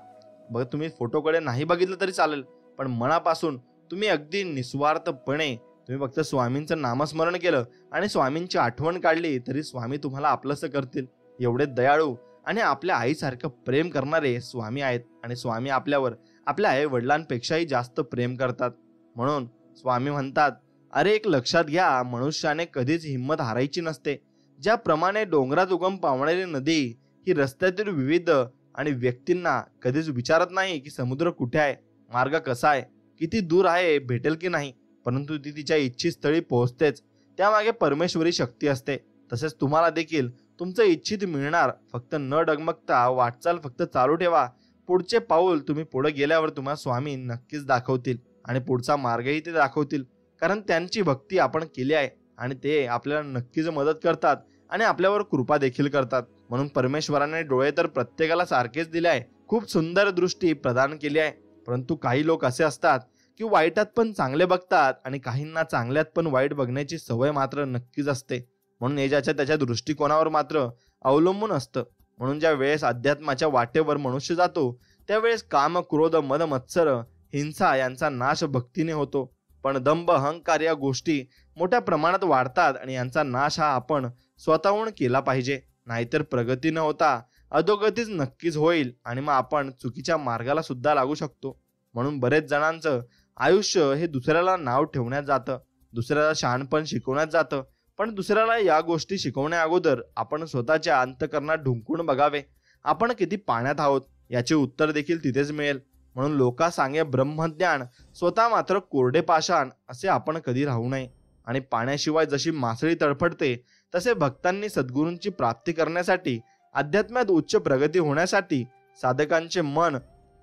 बघ, तुम्ही फोटोकडे नाही बघितलं तरी चालेल, पण मनापासून तुम्ही अगदी निस्वार्थपणे तुम्ही फक्त स्वामींचं नामस्मरण केलं आणि स्वामींची आठवण काढली तरी स्वामी तुम्हाला आपलंसं करतील. एवढे दयाळू आणि आपल्या आईसारखं प्रेम करणारे स्वामी आहेत. आणि स्वामी आपल्यावर आपल्या आई वडिलांपेक्षाही जास्त प्रेम करतात. म्हणून स्वामी म्हणतात, अरे एक लक्षात घ्या, मनुष्याने कधीच हिंमत हारायची नसते. ज्याप्रमाणे डोंगरात उगम पावणारी नदी ही रस्त्यातील विविध आणि व्यक्तींना कधीच विचारत नाही की समुद्र कुठे आहे, मार्ग कसा आहे, किती दूर आहे, भेटेल की नाही, परंतु ती तिच्या इच्छित स्थळी पोहोचतेच. त्यामागे परमेश्वरी शक्ती असते. तसेच तुम्हाला देखील तुमचं इच्छित मिळणार. फक्त न डगमगता वाटचाल फक्त चालू ठेवा. पुढचे पाऊल तुम्ही पुढे गेल्यावर तुम्हाला स्वामी नक्कीच दाखवतील आणि पुढचा मार्गही ते दाखवतील. कारण त्यांची भक्ती आपण केली आहे आणि ते आपल्याला नक्कीच मदत करतात आणि आपल्यावर कृपा देखील करतात. म्हणून परमेश्वराने डोळे तर प्रत्येकाला सारखेच दिले आहे, खूप सुंदर दृष्टी प्रदान केली आहे. परंतु काही लोक असे असतात की वाईटात पण चांगले बघतात आणि काहींना चांगल्यात पण वाईट बघण्याची सवय मात्र नक्कीच असते. म्हणून हे ज्याच्या त्याच्या दृष्टिकोनावर मात्र अवलंबून असतं. म्हणून ज्या वेळेस अध्यात्माच्या वाटेवर मनुष्य जातो त्यावेळेस काम, क्रोध, मद, मत्सर, हिंसा यांचा नाश भक्तीने होतो. पण दंभ, अहंकार या गोष्टी मोठ्या प्रमाणात वाढतात आणि यांचा नाश हा आपण स्वतःहून केला पाहिजे. नाहीतर प्रगती न होता अधोगतीच नक्कीच होईल आणि मग आपण चुकीच्या मार्गाला सुद्धा लागू शकतो. म्हणून बरेच जणांचं आयुष्य हे दुसऱ्याला नाव ठेवण्यात जातं, दुसऱ्याला शहाणपण शिकवण्यात जातं. पण दुसऱ्याला या गोष्टी शिकवण्या अगोदर आपण स्वतःच्या अंतःकरणात ढुंकून बघावे. आपण किती पाण्यात आहोत याचे उत्तर देखील तिथेच मिळेल. म्हणून लोका सांगे ब्रह्मज्ञान, स्वतः मात्र कोरडे पाषाण असे आपण कधी राहू नये. आणि पाण्याशिवाय जशी मासळी तडफडते तसे भक्तांनी सद्गुरूंची प्राप्ती करण्यासाठी, अध्यात्मात उच्च प्रगती होण्यासाठी साधकांचे मन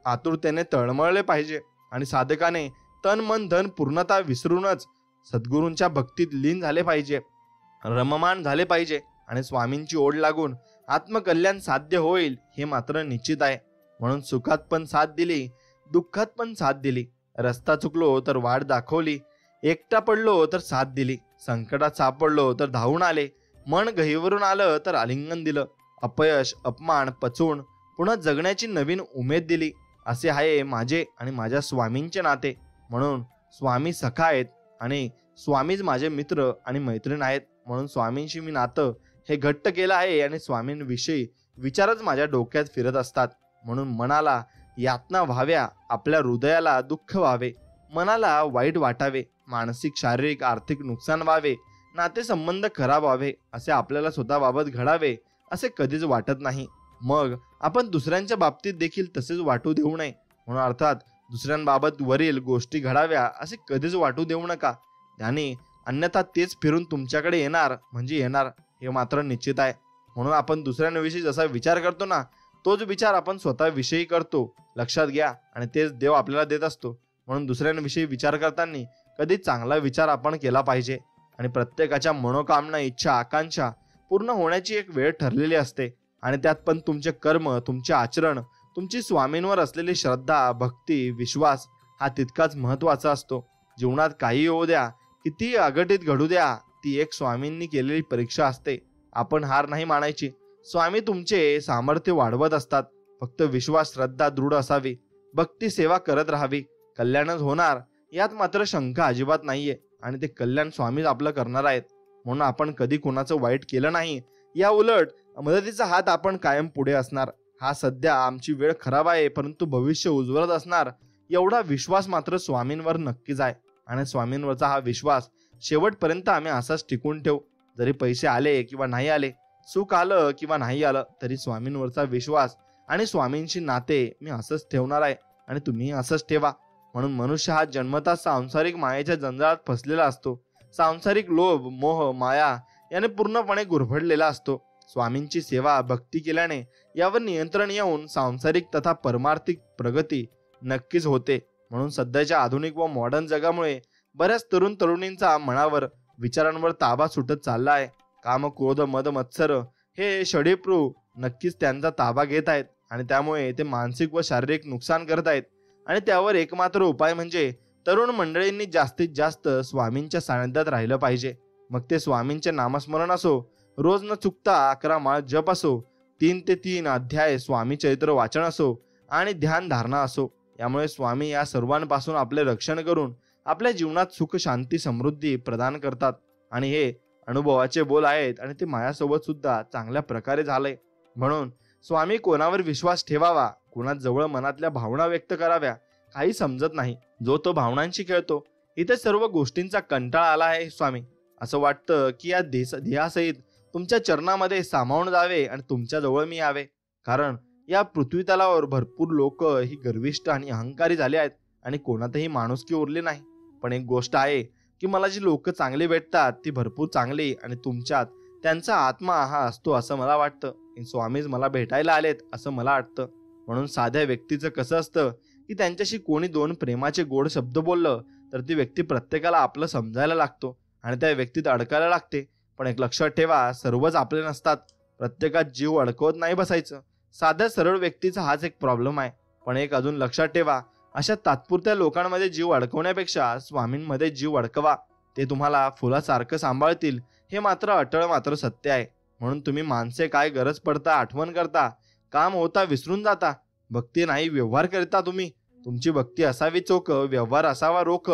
आतुरतेने तळमळले पाहिजे. आणि साधकाने तन मन धन पूर्णता विसरूनच सद्गुरूंच्या भक्तीत लीन झाले पाहिजे, रममान झाले पाहिजे. आणि स्वामींची ओढ लागून आत्मकल्याण साध्य होईल हे मात्र निश्चित आहे. म्हणून सुखात पण साथ दिली, दुःखात पण साथ दिली. रस्ता चुकलो तर वाट दाखवली, एकटा पडलो तर साथ दिली, संकटात सापडलो तर धावून आले. मन गहिवरून आलं तर आलिंगन दिलं. अपयश अपमान पचवून पुन्हा जगण्याची नवीन उमेद दिली. असे आहे माझे आणि माझ्या स्वामींचे नाते. म्हणून स्वामी सखा आहेत आणि स्वामीच माझे मित्र आणि मैत्रीण आहेत. म्हणून स्वामींशी मी नातं हे घट्ट केलं आहे आणि स्वामींविषयी विचारच माझ्या डोक्यात फिरत असतात. म्हणून मनाला यातना व्हाव्या, आपल्या हृदयाला दुःख व्हावे, मनाला वाईट वाटावे, मानसिक शारीरिक आर्थिक नुकसान व्हावे, नातेसंबंध खराब व्हावे, असे आपल्याला स्वतःबाबत घडावे असे कधीच वाटत नाही. मग आपण दुसऱ्यांच्या बाबतीत देखील तसेच वाटू देऊ नये. म्हणून अर्थात दुसऱ्यांबाबत वरील गोष्टी घडाव्या असे कधीच वाटू देऊ नका. त्याने अन्यथा तेच फिरून तुमच्याकडे येणार म्हणजे येणार हे मात्र निश्चित आहे. म्हणून आपण दुसऱ्यांविषयी जसा विचार करतो ना, तोच विचार आपण स्वतःविषयी करतो. लक्षात घ्या. आणि तेच देव आपल्याला देत असतो. म्हणून दुसऱ्यांविषयी विचार करताना कधी चांगला विचार आपण केला पाहिजे. आणि प्रत्येकाच्या मनोकामना इच्छा आकांक्षा पूर्ण होण्याची एक वेळ ठरलेली असते. आणि त्यात पण तुमचे कर्म, तुमचे आचरण, तुमची स्वामींवर असलेली श्रद्धा भक्ती विश्वास हा तितकाच महत्वाचा असतो. जीवनात काही होऊ द्या, किती अघटित घडू द्या, ती एक स्वामींनी केलेली परीक्षा असते. आपण हार नाही मानायची. स्वामी तुमचे सामर्थ्य वाढवत असतात. फक्त विश्वास श्रद्धा दृढ असावी, भक्ती सेवा करत राहावी, कल्याणच होणार यात मात्र शंका अजिबात नाहीये. आणि ते कल्याण स्वामीच आपलं करणार आहेत. म्हणून आपण कधी कोणाचं वाईट केलं नाही. या उलट मदतीचा हात आपण कायम पुढे असणार. हा सध्या आमची वेळ खराब आहे परंतु भविष्य उज्ज्वलत असणार एवढा विश्वास मात्र स्वामींवर नक्कीच आहे. आणि स्वामींवरचा हा विश्वास शेवटपर्यंत आम्ही असाच टिकून ठेवू. जरी पैसे आले किंवा नाही आले, सुख आलं किंवा नाही आलं, तरी स्वामींवरचा विश्वास आणि स्वामींशी नाते मी असंच ठेवणार आहे. आणि तुम्ही असंच ठेवा. म्हणून मनुष्य हा जन्मतः सांसारिक मायेच्या जंजाळात फसलेला असतो. सांसारिक लोभ मोह माया याने पूर्णपणे गुरफटलेला असतो. स्वामींची सेवा भक्ती केल्याने यावर नियंत्रण येऊन सांसारिक तथा परमार्थिक प्रगती नक्कीच होते. म्हणून सध्याच्या आधुनिक व मॉडर्न जगामुळे बऱ्याच तरुण तरुणींचा मनावर विचारांवर ताबा सुटत चालला आहे. काम क्रोध मद मत्सर हे षडीप्रू नक्कीच त्यांचा ताबा घेत आहेत. आणि त्यामुळे ते मानसिक व शारीरिक नुकसान करत आहेत. आणि त्यावर एकमात्र उपाय म्हणजे तरुण मंडळींनी जास्तीत जास्त स्वामींच्या सानिध्यात राहिलं पाहिजे. मग ते स्वामींचे नामस्मरण असो, रोज न चुकता 11 माळ जप असो, 3 ते 3 अध्याय स्वामी चरित्र वाचन असो आणि ध्यान धारणा असो. यामुळे स्वामी या सर्वांपासून आपले रक्षण करून आपल्या जीवनात सुख शांती समृद्धी प्रदान करतात. आणि हे अनुभवाचे बोल आहेत आणि ते माझ्यासोबत सुद्धा चांगल्या प्रकारे झालंय. म्हणून स्वामी कोणावर विश्वास ठेवावा, कोणाजवळ मनातल्या भावना व्यक्त कराव्या काही समजत नाही. जो तो भावनांशी खेळतो. इथे सर्व गोष्टींचा कंटाळा आला आहे स्वामी. असं वाटतं की या ध्येयासहित तुमच्या चरणामध्ये सामावून जावे आणि तुमच्या जवळ मी यावे. कारण या पृथ्वी तलावर भरपूर लोक ही गर्विष्ठ आणि अहंकारी झाले आहेत आणि कोणातही माणुसकी उरली नाही. पण एक गोष्ट आहे की मला जी लोक चांगली भेटतात ती भरपूर चांगली आणि तुमच्यात त्यांचा आत्मा हा असतो असं मला वाटतं. स्वामीच मला भेटायला आलेत असं मला वाटतं. म्हणून साध्या व्यक्तीचं कसं असतं की त्यांच्याशी कोणी 2 प्रेमाचे गोड शब्द बोललं तर ती व्यक्ती प्रत्येकाला आपलं समजायला लागतो आणि त्या व्यक्तीत अडकायला लागते. पण एक लक्षात ठेवा, सर्वच आपले नसतात. प्रत्येकात जीव अडकवत नाही बसायचं. साध्या सरळ व्यक्तीचा हाच एक प्रॉब्लेम आहे. पण एक अजून लक्षात ठेवा, अशा तात्पुरत्या लोकांमध्ये जीव अडकवण्यापेक्षा स्वामींमध्ये जीव अडकवा. ते तुम्हाला फुलासारखं सांभाळतील हे मात्र अटळ मात्र सत्य आहे. म्हणून तुम्ही माणसे काय गरज पडता आठवण करता, काम होता विसरून जाता. भक्ती नाही व्यवहार करता तुम्ही. तुमची भक्ती असावी चोख, व्यवहार असावा रोख.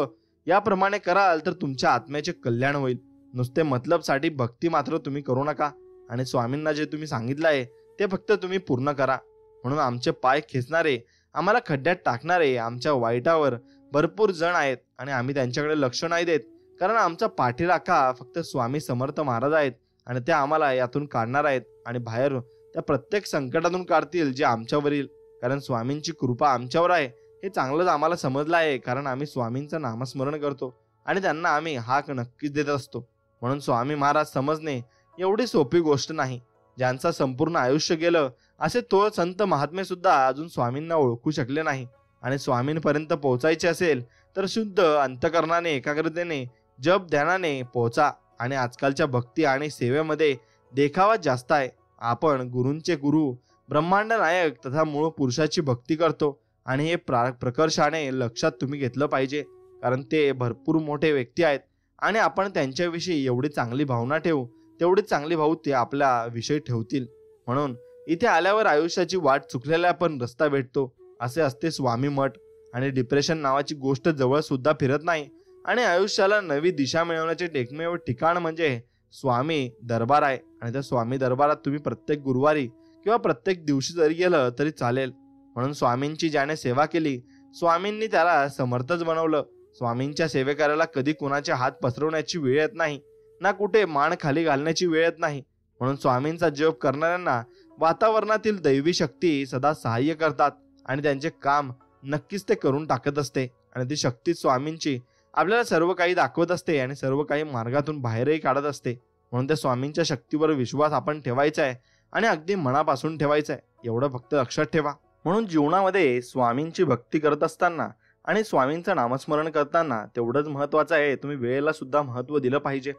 याप्रमाणे कराल तर तुमच्या आत्म्याचे कल्याण होईल. नुसते मतलबसाठी भक्ती मात्र तुम्ही करू नका. आणि स्वामींना जे तुम्ही सांगितलं आहे ते फक्त तुम्ही पूर्ण करा. म्हणून आमचे पाय खेचणारे, आम्हाला खड्ड्यात टाकणारे आमच्या वाईटावर भरपूर जण आहेत आणि आम्ही त्यांच्याकडे लक्ष नाही देत. कारण आमचा पाठीराखा फक्त स्वामी समर्थ महाराज आहेत आणि ते आम्हाला यातून काढणार आहेत आणि बाहेर त्या प्रत्येक संकटातून काढतील जे आमच्यावरील. कारण स्वामींची कृपा आमच्यावर आहे हे चांगलंच आम्हाला समजलं आहे. कारण आम्ही स्वामींचं नामस्मरण करतो आणि त्यांना आम्ही हाक नक्कीच देत असतो. म्हणून स्वामी महाराज समजणे एवढी सोपी गोष्ट नाही. ज्यांचं संपूर्ण आयुष्य गेलं असे तो संत महात्मे सुद्धा अजून स्वामींना ओळखू शकले नाही. आणि स्वामींपर्यंत पोहोचायचे असेल तर शुद्ध अंतकरणाने एकाग्रतेने जप ध्यानाने पोहोचा. आणि आजकालच्या भक्ती आणि सेवेमध्ये देखावा जास्त आहे. आपण गुरूंचे गुरु ब्रह्मांड नायक तथा मूळ पुरुषाची भक्ती करतो आणि हे प्रकर्षाने लक्षात तुम्ही घेतलं पाहिजे. कारण ते भरपूर मोठे व्यक्ती आहेत आणि आपण त्यांच्याविषयी एवढी चांगली भावना ठेवू तेवढी चांगली भाऊ ते आपल्या विषयी ठेवतील. म्हणून इथे आल्यावर आयुष्याची वाट चुकलेला पण रस्ता भेटतो असे असते स्वामी मठ. आणि डिप्रेशन नावाची गोष्ट जवळ सुद्धा फिरत नाही. आणि आयुष्याला नवी दिशा मिळवण्याचे एकमेव ठिकाण म्हणजे स्वामी दरबार आहे. आणि त्या स्वामी दरबारात तुम्ही प्रत्येक गुरुवारी किंवा प्रत्येक दिवशी जरी गेलं तरी चालेल. म्हणून स्वामींची ज्याने सेवा केली, स्वामींनी त्याला समर्थच बनवलं. स्वामींच्या सेवेकऱ्याला कधी कुणाचे हात पसरवण्याची वेळ येत नाही, ना कुठे मान खाली घालण्याची वेळ येत नाही. म्हणून स्वामींचा जप करणाऱ्यांना वातावरणातील दैवी शक्ती सदा सहाय्य करतात आणि त्यांचे काम नक्कीच ते करून टाकत असते. आणि ती शक्ती स्वामींची आपल्याला सर्व काही दाखवत असते आणि सर्व काही मार्गातून बाहेरही काढत असते. म्हणून त्या स्वामींच्या शक्तीवर विश्वास आपण ठेवायचा आहे आणि अगदी मनापासून ठेवायचा आहे, एवढं फक्त लक्षात ठेवा. म्हणून जीवनामध्ये स्वामींची भक्ती करत असताना आणि स्वामींचं नामस्मरण करताना तेवढंच महत्वाचं आहे, तुम्ही वेळेला सुद्धा महत्व दिलं पाहिजे.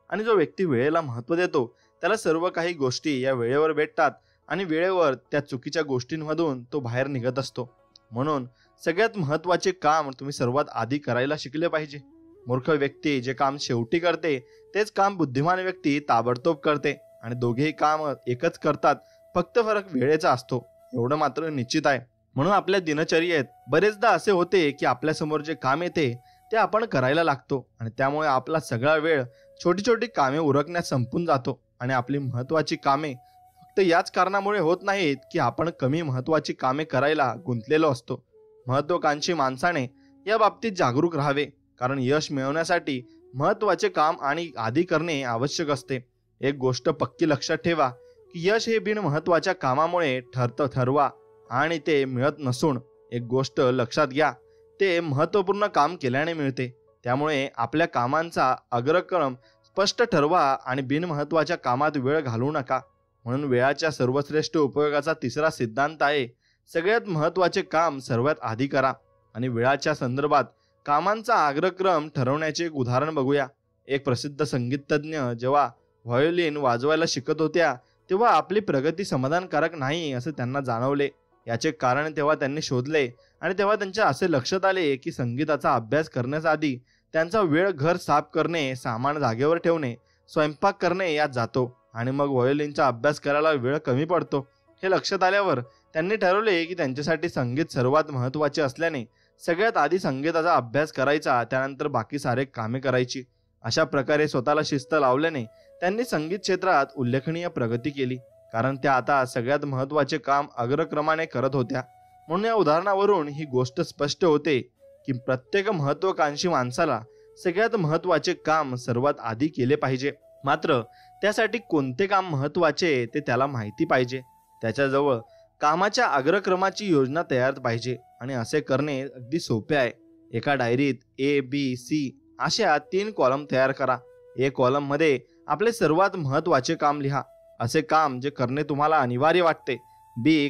आणि जो व्यक्ती वेळेला महत्व देतो त्याला सर्व काही गोष्टी या वेळेवर भेटतात आणि वेळेवर त्या चुकीच्या गोष्टींमधून तो बाहेर निघत असतो. म्हणून सगळ्यात महत्वाचे काम तुम्ही सर्वात आधी करायला शिकले पाहिजे. मूर्ख व्यक्ती जे काम शेवटी करते तेच काम बुद्धिमान व्यक्ती ताबडतोब करते. आणि दोघेही काम एकच करतात, फक्त फरक वेळेचा असतो, एवढं मात्र निश्चित आहे. म्हणून आपल्या दिनचर्येत बरेचदा असे होते की आपल्या समोर जे काम येते ते आपण करायला लागतो आणि त्यामुळे आपला सगळा वेळ छोटी छोटी कामे उरकण्यात संपून जातो. आणि आपली महत्वाची कामे फक्त याच कारणामुळे होत नाहीत की आपण कमी महत्वाची कामे करायला गुंतलेलो असतो. महत्वाकांक्षी माणसाने या बाबतीत जागरूक राहावे, कारण यश मिळवण्यासाठी महत्वाचे काम आणि आधी करणे आवश्यक असते. एक गोष्ट पक्की लक्षात ठेवा की यश हे बिन महत्वाच्या कामामुळे ठरवा आणि ते मिळत नसून एक गोष्ट लक्षात घ्या, ते महत्वपूर्ण काम केल्याने मिळते. त्यामुळे आपल्या कामांचा अग्रक्रम स्पष्ट ठरवा आणि बिनमहत्वाच्या कामात वेळ घालवू नका. म्हणून वेळाच्या सर्वश्रेष्ठ उपयोगाचा तिसरा सिद्धांत आहे, सगळ्यात महत्वाचे काम सर्वात आधी करा. आणि वेळाच्या संदर्भात कामांचा अग्रक्रम ठरवण्याचे एक उदाहरण बघूया. एक प्रसिद्ध संगीतज्ञ जेव्हा व्हायोलिन वाजवायला शिकत होत्या तेव्हा आपली प्रगती समाधानकारक नाही असे त्यांना जाणवले. याचे कारण तेव्हा त्यांनी शोधले आणि तेव्हा त्यांच्या असे लक्षात आले की संगीताचा अभ्यास करण्याच्या आधी त्यांचा वेळ घर साफ करणे, सामान जागेवर ठेवणे, स्वयंपाक करणे यात जातो आणि मग व्हायोलिनचा अभ्यास करायला वेळ कमी पडतो. हे लक्षात आल्यावर त्यांनी ठरवले की त्यांच्यासाठी संगीत सर्वात महत्त्वाचे असल्याने सगळ्यात आधी संगीताचा अभ्यास करायचा, त्यानंतर बाकी सारे कामे करायची. अशा प्रकारे स्वतःला शिस्त लावल्याने त्यांनी संगीत क्षेत्रात उल्लेखनीय प्रगती केली, कारण त्या आता सगळ्यात महत्त्वाचे काम अग्रक्रमाने करत होत्या. म्हणून या उदाहरणावरून ही गोष्ट स्पष्ट होते की प्रत्येक महत्त्वाकांक्षी माणसाला सगळ्यात महत्त्वाचे काम सर्वात आधी केले पाहिजे. मात्र त्यासाठी कोणते काम महत्त्वाचे ते त्याला माहिती पाहिजे. त्याच्याजवळ कामाच्या अग्रक्रमाची योजना तयार पाहिजे आणि असे करणे अगदी सोपे आहे. एका डायरीत ABC अशा 3 कॉलम तयार करा. A कॉलम मध्ये आपले सर्वात महत्त्वाचे काम लिहा, असे काम जे करणे तुम्हाला अनिवार्य वाटते. B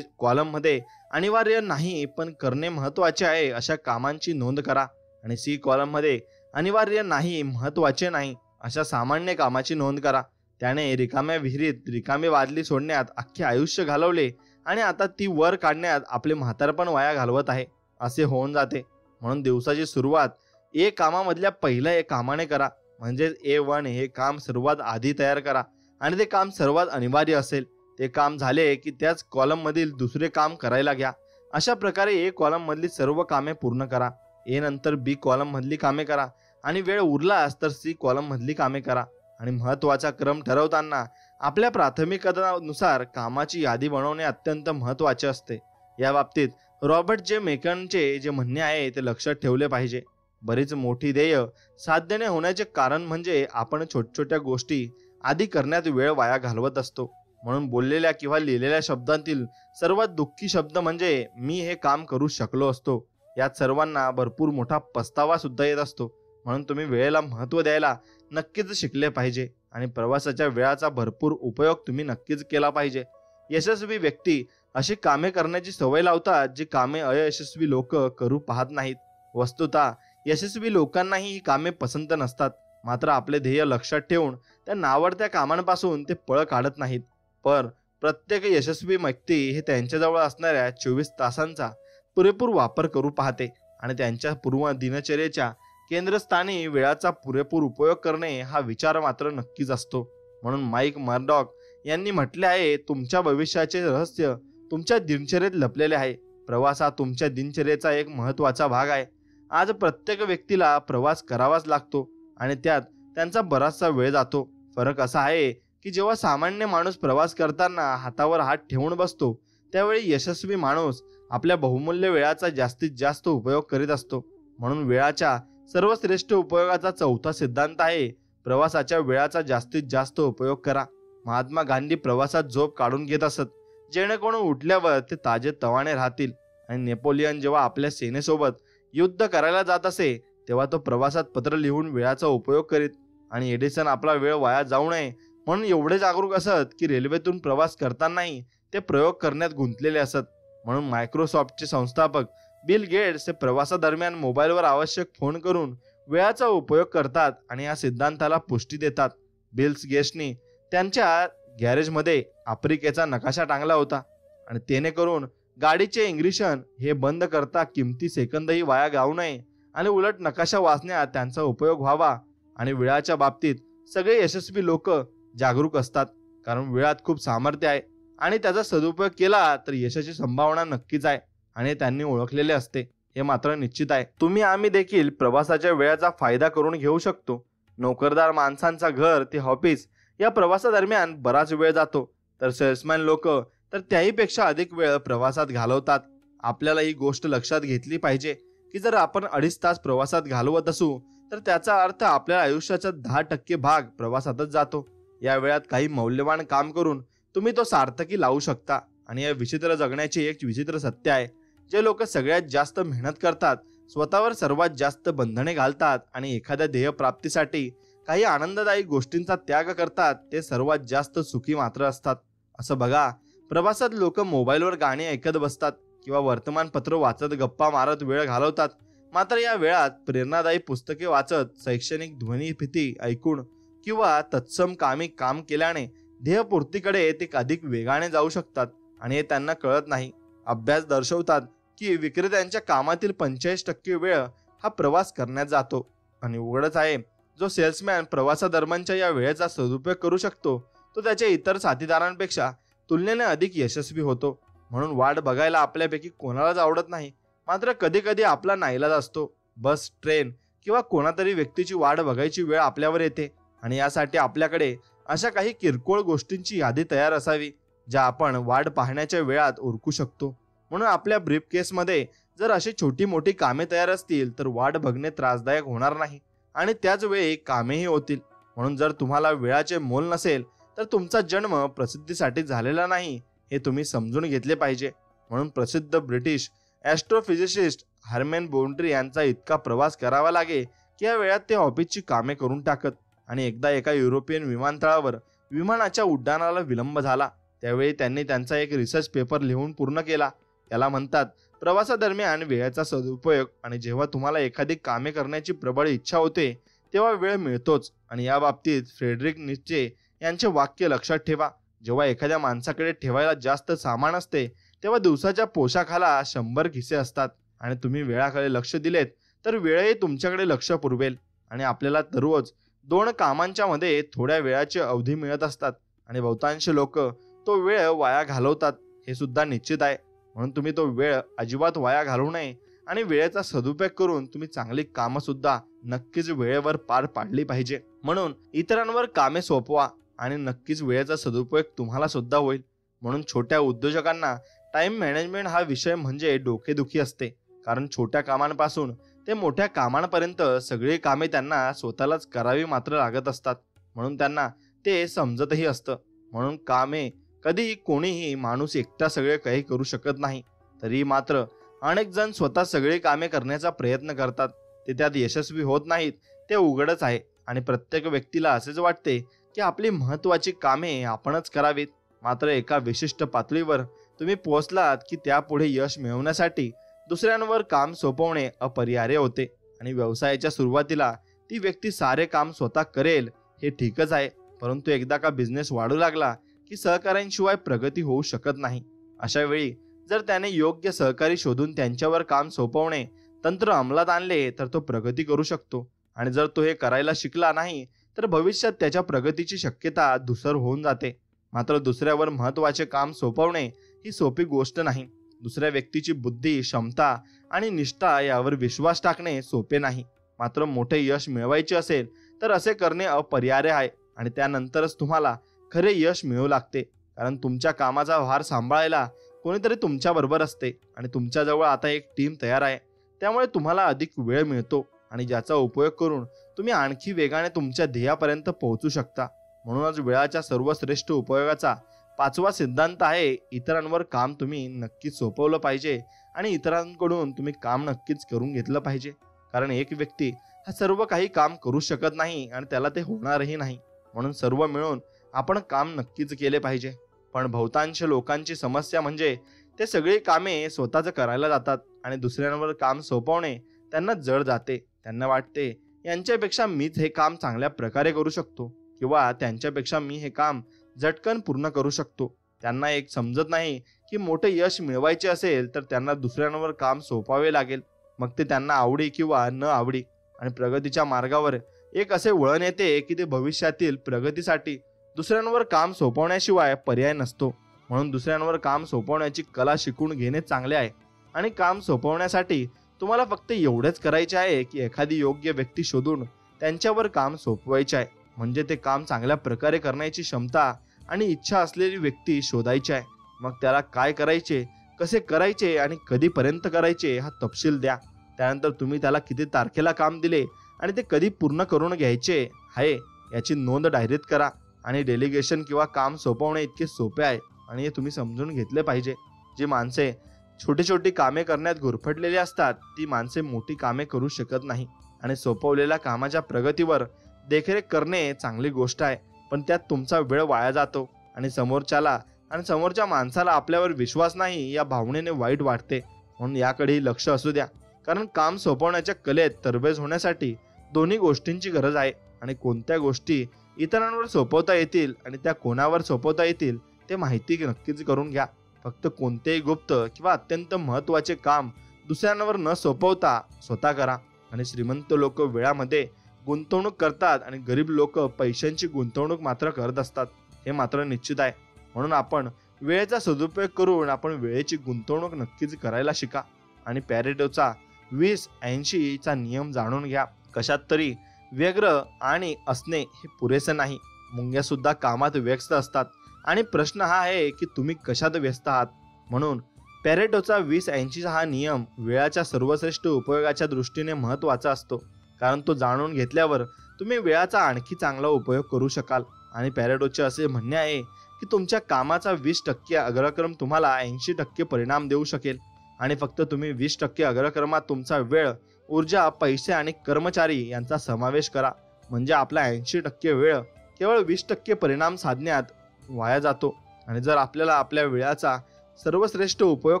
कॉलम मध्ये अनिवार्य नाही पण करणे महत्त्वाचे आहे अशा कामांची नोंद करा. आणि C कॉलम मध्ये अनिवार्य नाही, महत्त्वाचे नाही अशा सामान्य कामाची नोंद करा. त्याने रिकाम्या विहिरीत रिकामी बादली सोडण्यात अख्खे आयुष्य घालवले आणि आता ती वर काढण्यात आपले म्हातारपण वाया घालवत आहे असे होऊन जाते. म्हणून दिवसाची सुरुवात A कामामधल्या पहिल्या एक कामाने करा. म्हणजे A1 हे काम सर्वात आधी तयार करा आणि ते काम सर्वात अनिवार्य असेल. ते काम झाले की त्याच कॉलम मधील दुसरे काम करायला घ्या. अशा प्रकारे A कॉलम मधली सर्व कामे पूर्ण करा. A नंतर B कॉलम मधली कामे करा आणि वेळ उरलास तर C कॉलम मधली कामे करा. आणि महत्त्वाचा क्रम ठरवताना आपल्या प्राथमिकतेनुसार कामाची यादी बनवणे अत्यंत महत्त्वाचे असते. या बाबतीत रॉबर्ट जे मेकनचे जे म्हणणे आहे ते लक्षात ठेवले पाहिजे. बरीच मोठी ध्येय साध्य न होण्याचे कारण म्हणजे आपण छोट्या गोष्टी आधी करण्यात वेळ वाया घालवत असतो. म्हणून बोललेल्या किंवा लिहिलेल्या शब्दांतील सर्वात दुःखी शब्द म्हणजे मी हे काम करू शकलो असतो. यात सर्वांना भरपूर मोठा पस्तावा सुद्धा येत असतो. म्हणून तुम्ही वेळेला महत्त्व द्यायला नक्कीच शिकले पाहिजे आणि प्रवासाच्या वेळाचा भरपूर उपयोग तुम्ही नक्कीच केला पाहिजे. यशस्वी व्यक्ती अशी कामे करण्याची सवय लावतात जी कामे अयशस्वी लोक करू पाहत नाहीत. वस्तुतः यशस्वी लोकांनाही ही कामे पसंत नसतात, मात्र आपले ध्येय लक्षात ठेवून त्या नावडत्या कामांपासून ते पळ काढत नाहीत. पण प्रत्येक यशस्वी व्यक्ती हे त्यांच्याजवळ असणाऱ्या 24 तासांचा पुरेपूर वापर करू पाहते आणि त्यांच्या पूर्व दिनचर्येच्या केंद्रस्थानी वेळाचा पुरेपूर उपयोग करणे हा विचार मात्र नक्कीच असतो. म्हणून माईक मर्डॉक यांनी म्हटले आहे, तुमच्या भविष्याचे रहस्य तुमच्या दिनचर्येत लपलेले आहे. प्रवास हा तुमच्या दिनचर्येचा एक महत्त्वाचा भाग आहे. आज प्रत्येक व्यक्तीला प्रवास करावाच लागतो आणि त्यात त्यांचा बराचसा वेळ जातो. फरक असा आहे की जेव्हा सामान्य माणूस प्रवास करताना हातावर हात ठेवून बसतो, त्यावेळी यशस्वी माणूस आपल्या बहुमूल्य वेळाचा जास्तीत जास्त उपयोग करीत असतो. म्हणून वेळाच्या सर्वश्रेष्ठ उपयोगाचा चौथा सिद्धांत आहे, प्रवासाच्या वेळाचा जास्तीत जास्त उपयोग करा. महात्मा गांधी प्रवासात झोप काढून घेत असत, जेणेकरून उठल्यावर ते ताजे तवाने राहतील. आणि नेपोलियन जेव्हा आपल्या सेनेसोबत युद्ध करायला जात असे, तेव्हा तो प्रवासात पत्र लिहून वेळाचा उपयोग करीत. आणि एडिसन आपला वेळ वाया जाऊ नये म्हणून एवढे जागरूक असत की रेल्वेतून प्रवास करतानाही ते प्रयोग करण्यात गुंतलेले असत. म्हणून मायक्रोसॉफ्टचे संस्थापक बिल गेट्स हे प्रवासादरम्यान मोबाईलवर आवश्यक फोन करून वेळाचा उपयोग करतात आणि या सिद्धांताला पुष्टी देतात. बिल्स गेट्सनी त्यांच्या गॅरेजमध्ये आफ्रिकेचा नकाशा टांगला होता आणि जेणेकरून गाडीचे इंग्लिशन हे बंद करता किमती सेकंदही वाया घालवू नये आणि उलट नकाशा वाचण्यात त्यांचा उपयोग व्हावा. आणि वेळाच्या बाबतीत सगळे यशस्वी लोक जागरूक असतात, कारण वेळात खूप सामर्थ्य आहे आणि त्याचा सदुपयोग केला तर यशाची संभावना नक्कीच आहे आणि त्यांनी ओळखलेले असते, हे मात्र निश्चित आहे. तुम्ही आम्ही देखील प्रवासाच्या वेळाचा फायदा करून घेऊ शकतो. नोकरदार माणसांचा घर ते ऑफिस या प्रवासादरम्यान बराच वेळ जातो, तर सेल्समॅन लोक तर त्याहीपेक्षा अधिक वेळ प्रवासात घालवतात. आपल्याला ही गोष्ट लक्षात घेतली पाहिजे की जर आपण 2.5 तास प्रवासात घालवत असू तर त्याचा अर्थ आपल्या आयुष्याचा 10% भाग प्रवासातच जातो. या वेळात काही मौल्यवान काम करून तुम्ही तो सार्थकी लावू शकता. आणि या विचित्र जगण्याचे एक विचित्र सत्य आहे, जे लोक सगळ्यात जास्त मेहनत करतात, स्वतःवर सर्वात जास्त बंधने घालतात आणि एखाद्या ध्येय प्राप्तीसाठी काही आनंददायी गोष्टींचा त्याग करतात, ते सर्वात जास्त सुखी मात्र असतात. असं बघा, प्रवासात लोक मोबाईलवर गाणी ऐकत बसतात किंवा वर्तमानपत्र वाचत गप्पा मारत वेळ घालवतात. मात्र या वेळात प्रेरणादायी पुस्तके वाचत, शैक्षणिक ध्वनिफिती ऐकून किंवा तत्सम कामी काम केल्याने ध्येयपूर्तीकडे ते अधिक वेगाने जाऊ शकतात आणि हे त्यांना कळत नाही. अभ्यास दर्शवतात की विक्रेत्यांच्या कामातील 45% वेळ हा प्रवास करण्यात जातो. आणि उघडच आहे, जो सेल्समॅन प्रवासादरम्यानच्या या वेळेचा सदुपयोग करू शकतो, तो त्याच्या इतर साथीदारांपेक्षा तुलनेने अधिक यशस्वी होतो. म्हणून वाट बघायला आपल्यापैकी कोणालाच आवडत नाही, मात्र कधी कधी आपला नाईलाज असतो. बस, ट्रेन किंवा कोणातरी व्यक्तीची वाट बघायची वेळ आपल्यावर येते आणि यासाठी आपल्याकडे अशा काही किरकोळ गोष्टींची यादी तयार असावी, ज्या आपण वाट पाहण्याच्या वेळात उरकू शकतो. म्हणून आपल्या ब्रीफ केसमध्ये जर अशी छोटी मोठी कामे तयार असतील तर वाट बघणे त्रासदायक होणार नाही आणि त्याच वेळी कामेही होतील. म्हणून जर तुम्हाला वेळाचे मोल नसेल तर तुमचा जन्म प्रसिद्धीसाठी झालेला नाही, हे तुम्ही समजून घेतले पाहिजे. म्हणून प्रसिद्ध ब्रिटिश ॲस्ट्रोफिजिसिस्ट हर्मेन बोंड्री यांचा इतका प्रवास करावा लागे की या वेळात ते ऑफिसची कामे करून टाकत. आणि एकदा एका युरोपियन विमानतळावर विमानाच्या उड्डाणाला विलंब झाला, त्यावेळी त्यांनी त्यांचा एक रिसर्च पेपर लिहून पूर्ण केला. त्याला म्हणतात प्रवासादरम्यान वेळेचा सदुपयोग. आणि जेव्हा तुम्हाला एखादी कामे करण्याची प्रबळ इच्छा होते तेव्हा वेळ मिळतोच. आणि या बाबतीत फ्रेडरिक नीत्शे यांचे वाक्य लक्षात ठेवा, जेव्हा एखाद्या माणसाकडे ठेवायला जास्त सामान असते तेव्हा दिवसाच्या पोशाखाला 100 खिसे असतात. आणि तुम्ही वेळाकडे लक्ष दिलेत तर वेळही तुमच्याकडे लक्ष पुरवेल. आणि आपल्याला दररोज 2 कामांच्या मध्ये थोड्या वेळाची अवधी मिळत असतात आणि बहुतांश लोक तो वेळ वाया घालवतात, हे सुद्धा निश्चित आहे. म्हणून तुम्ही तो वेळ अजिबात वाया घालवू नये आणि वेळेचा सदुपयोग करून तुम्ही चांगली कामं सुद्धा नक्कीच वेळेवर पार पाडली पाहिजे. म्हणून इतरांवर कामे सोपवा आणि नक्कीच वेळेचा सदुपयोग तुम्हाला सुद्धा होईल. म्हणून छोट्या उद्योजकांना टाइम मॅनेजमेंट हा विषय म्हणजे डोकेदुखी असते, कारण छोट्या कामांपासून ते मोठ्या कामांपर्यंत सगळी कामे त्यांना स्वतःलाच करावी मात्र लागत असतात. म्हणून त्यांना ते समजतही असतं. म्हणून कामे कधी कोणीही माणूस एकटा सगळे काही करू शकत नाही. तरी मात्र अनेक जण स्वतः सगळी कामे करण्याचा प्रयत्न करतात, ते त्यात यशस्वी होत नाहीत, ते उघडच आहे. आणि प्रत्येक व्यक्तीला असेच वाटते की आपली महत्त्वाची कामे आपणच करावीत. मात्र एका विशिष्ट पातळीवर तुम्ही पोहोचलात की त्यापुढे यश मिळवण्यासाठी दुसऱ्यांवर काम सोपवणे अपरिहार्य होते. आणि व्यवसायाच्या सुरुवातीला ती व्यक्ती सारे काम स्वतः करेल हे ठीकच आहे, परंतु एकदा का बिझनेस वाढू लागला की सहकाऱ्यांशिवाय प्रगती होऊ शकत नाही. अशा वेळी जर त्याने योग्य सहकारी शोधून त्यांच्यावर काम सोपवणे तंत्र अंमलात आणले तर तो प्रगती करू शकतो. आणि जर तो हे करायला शिकला नाही तर भविष्यात त्याच्या प्रगतीची शक्यता धूसर होऊन जाते. मात्र दुसऱ्यावर महत्त्वाचे काम सोपवणे ही सोपी गोष्ट नाही. दुसऱ्या व्यक्तीची बुद्धी, क्षमता आणि निष्ठा यावर विश्वास टाकणे सोपे नाही. मात्र मोठे यश मिळवायचे असेल तर असे करणे अपरिहार्य आहे आणि त्यानंतरच तुम्हाला खरे यश मिळू लागते. कारण तुमच्या कामाचा भार सांभाळायला कोणीतरी तुमच्या बरोबर असते आणि तुमच्याजवळ आता एक टीम तयार आहे. त्यामुळे तुम्हाला अधिक वेळ मिळतो आणि ज्याचा उपयोग करून तुम्ही आणखी वेगाने तुमच्या ध्येयापर्यंत पोहोचू शकता. म्हणूनच वेळाच्या सर्वश्रेष्ठ उपयोगाचा 5वा सिद्धांत आहे, इतरांवर काम तुम्ही नक्कीच सोपवलं पाहिजे आणि इतरांकडून तुम्ही काम नक्कीच करून घेतलं पाहिजे. कारण एक व्यक्ती हा सर्व काही काम करू शकत नाही आणि त्याला ते होणारही नाही. म्हणून सर्व मिळून आपण काम नक्कीच केले पाहिजे. पण बहुतांश लोकांची समस्या म्हणजे ते सगळी कामे स्वतःच करायला जातात आणि दुसऱ्यांवर काम सोपवणे त्यांना जड जाते. त्यांना वाटते यांच्यापेक्षा मीच हे काम चांगल्या प्रकारे करू शकतो किंवा त्यांच्यापेक्षा मी हे काम झटकन पूर्ण करू शकतो. त्यांना एक समजत नाही की मोठे यश मिळवायचे असेल तर त्यांना दुसऱ्यांवर काम सोपवावे लागेल. मग ते त्यांना आवडी किंवा न आवडी. आणि प्रगतीच्या मार्गावर एक असे वळण येते की ते भविष्यातील प्रगतीसाठी दुसऱ्यांवर काम सोपवण्याशिवाय पर्याय नसतो. म्हणून दुसऱ्यांवर काम सोपवण्याची कला शिकून घेणे चांगले आहे. आणि काम सोपवण्यासाठी तुम्हाला फक्त एवढेच करायचे आहे की एखादी योग्य व्यक्ती शोधून त्यांच्यावर काम सोपवायचे आहे. म्हणजे ते काम चांगल्या प्रकारे करण्याची क्षमता आणि इच्छा असलेली व्यक्ती शोधायची आहे. मग त्याला काय करायचे, कसे करायचे आणि कधीपर्यंत करायचे हा तपशील द्या. त्यानंतर तुम्ही त्याला किती तारखेला काम दिले आणि ते कधी पूर्ण करून घ्यायचे आहे याची नोंद डायरीत करा. आणि डेलिगेशन किंवा काम सोपवणे इतके सोपे आहे आणि हे तुम्ही समजून घेतले पाहिजे. जी माणसे छोटी छोटी कामे करण्यात गुरफटलेली असतात ती माणसे मोठी कामे करू शकत नाही. आणि सोपवलेल्या कामाच्या प्रगतीवर देखरेख करणे चांगली गोष्ट आहे, पण त्यात तुमचा वेळ वाया जातो आणि समोरच्या माणसाला आपल्यावर विश्वास नाही या भावनेने वाईट वाटते. म्हणून याकडेही लक्ष असू द्या. कारण काम सोपवण्याच्या कलेत तरबेज होण्यासाठी दोन्ही गोष्टींची गरज आहे. आणि कोणत्या गोष्टी इतरांवर सोपवता येतील आणि त्या कोणावर सोपवता येतील ते माहिती नक्कीच करून घ्या. फक्त कोणतेही गुप्त किंवा अत्यंत महत्त्वाचे काम दुसऱ्यांवर न सोपवता स्वतः करा. आणि श्रीमंत लोक वेळामध्ये गुंतवणूक करतात आणि गरीब लोक पैशांची गुंतवणूक मात्र करत असतात, हे मात्र निश्चित आहे. म्हणून आपण वेळेचा सदुपयोग करून आपण वेळेची गुंतवणूक नक्कीच करायला शिका. आणि पॅरेटोचा 20-80 चा नियम जाणून घ्या. कशात तरी व्यग्र आणि असणे हे पुरेसे नाही. मुंग्या सुद्धा कामात व्यस्त असतात आणि प्रश्न हा आहे की तुम्ही कशात व्यस्त आहात. म्हणून पॅरेटोचा 20-80 हा नियम वेळाच्या सर्वश्रेष्ठ उपयोगाच्या दृष्टीने महत्त्वाचा असतो. कारण तो जाणून घेतल्यावर तुम्ही वेळाचा आणखी चांगला उपयोग करू शकाल. आणि पॅरेटोचे असे म्हणणे आहे की तुमच्या कामाचा 20% अग्रक्रम तुम्हाला 80% परिणाम देऊ शकेल. आणि फक्त तुम्ही 20% अग्रक्रमात तुमचा वेळ, ऊर्जा, पैसे आणि कर्मचारी यांचा समावेश करा. म्हणजे आपला 80% वेळ केवळ 20% परिणाम साधण्यात वाया जातो. आणि जर आपल्याला आपल्या वेळाचा सर्वश्रेष्ठ उपयोग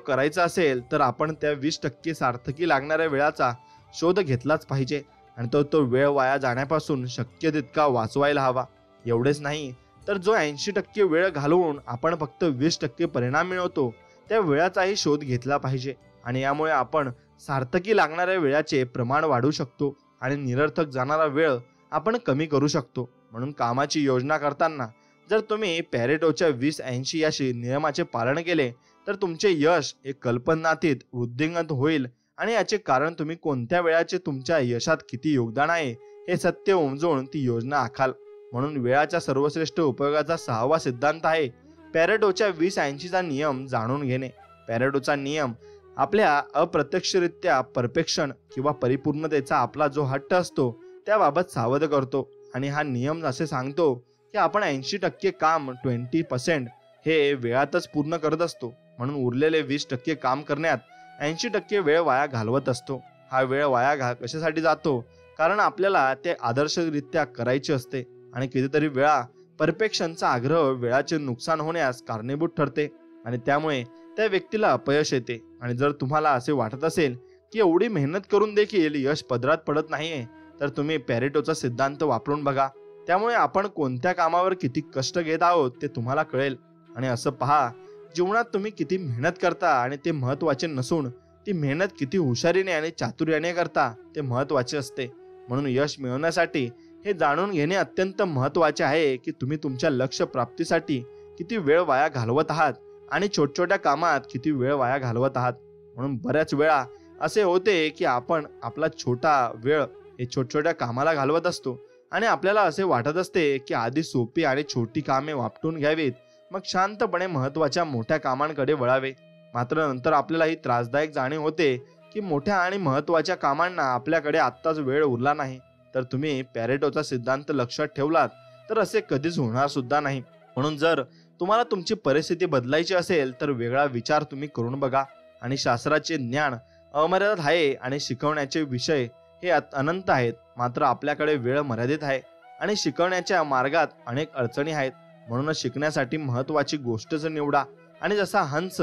करायचा असेल तर आपण त्या 20% सार्थकी लागणाऱ्या वेळाचा शोध घेतलाच पाहिजे. आणि तो वेळ वाया जाण्यापासून शक्य तितका वाचवायला हवा. एवढेच नाही तर जो 80% वेळ घालवून आपण फक्त 20% परिणाम मिळवतो त्या वेळाचाही शोध घेतला पाहिजे. आणि यामुळे आपण सार्थकी लागणाऱ्या वेळाचे प्रमाण वाढवू शकतो आणि निरर्थक जाणारा वेळ आपण कमी करू शकतो. म्हणून कामाची योजना करताना जर तुम्ही पॅरेटोच्या 20-80 या नियमाचे पालन केले तर तुमचे यश एक कल्पनातीत वृद्धिंगत होईल. आणि याचे कारण तुम्ही कोणत्या वेळाचे तुमच्या यशात किती योगदान आहे हे सत्य उमजवून ती योजना आखाल. म्हणून वेळाच्या सर्वश्रेष्ठ उपयोगाचा 6वा सिद्धांत आहे पॅरेटोच्या 20-80 चा नियम जाणून घेणे. पॅरेटोचा नियम आपल्या अप्रत्यक्षरित्या परफेक्शन किंवा परिपूर्णतेचा आपला जो हट्ट असतो त्याबाबत सावध करतो. आणि हा नियम असे सांगतो की आपण 80% काम 20% हे वेळातच पूर्ण करत असतो. म्हणून उरलेले 20% काम करण्यात 80% वेळ वाया घालवत असतो. हा वेळ वाया कशासाठी जातो? कारण आपल्याला ते आदर्शरित्या करायचे असते. आणि कितीतरी वेळा परफेक्शनचा आग्रह वेळाचे नुकसान होण्यास कारणीभूत ठरते आणि त्यामुळे त्या व्यक्तीला अपयश येते. आणि जर तुम्हाला असे वाटत असेल की एवढी मेहनत करून देखील यश पदरात पडत नाहीये तर तुम्ही पॅरेटोचा सिद्धांत वापरून बघा. त्यामुळे आपण कोणत्या कामावर किती कष्ट घेत आहोत ते तुम्हाला कळेल. आणि असं पहा, जीवनात तुम्ही किती मेहनत करता आणि ते महत्त्वाचे नसून ती मेहनत किती हुशारीने आणि चातुर्याने करता ते महत्त्वाचे असते. म्हणून यश मिळवण्यासाठी हे जाणून घेणे अत्यंत महत्त्वाचे आहे की तुम्ही तुमच्या लक्ष्य प्राप्तीसाठी किती वेळ वाया घालवत आहात आणि छोट्या कामात किती वेळ वाया घालवत आहात. म्हणून बऱ्याच वेळा असे होते की आपण आपला छोटा वेळ हे छोट्या कामाला घालवत असतो आणि आपल्याला असे वाटत असते की आधी सोपी आणि छोटी कामे वापटून घ्यावीत, मग शांतपणे महत्त्वाच्या मोठ्या कामांकडे वळावे. मात्र नंतर आपल्याला ही त्रासदायक जाणीव होते की मोठ्या आणि महत्त्वाच्या कामांना आपल्याकडे आत्ताच वेळ उरला नाही. तर तुम्ही पॅरेटोचा सिद्धांत लक्षात ठेवलात तर असे कधीच होणार सुद्धा नाही. म्हणून जर तुम्हाला तुमची परिस्थिती बदलायची असेल तर वेगळा विचार तुम्ही करून बघा. आणि शास्त्राचे ज्ञान अमर्यादित आहे आणि शिकवण्याचे विषय हे अनंत आहेत. मात्र आपल्याकडे वेळ मर्यादित आहे आणि शिकवण्याच्या मार्गात अनेक अडचणी आहेत. म्हणूनच शिकण्यासाठी महत्त्वाची गोष्टच निवडा. आणि जसा हंस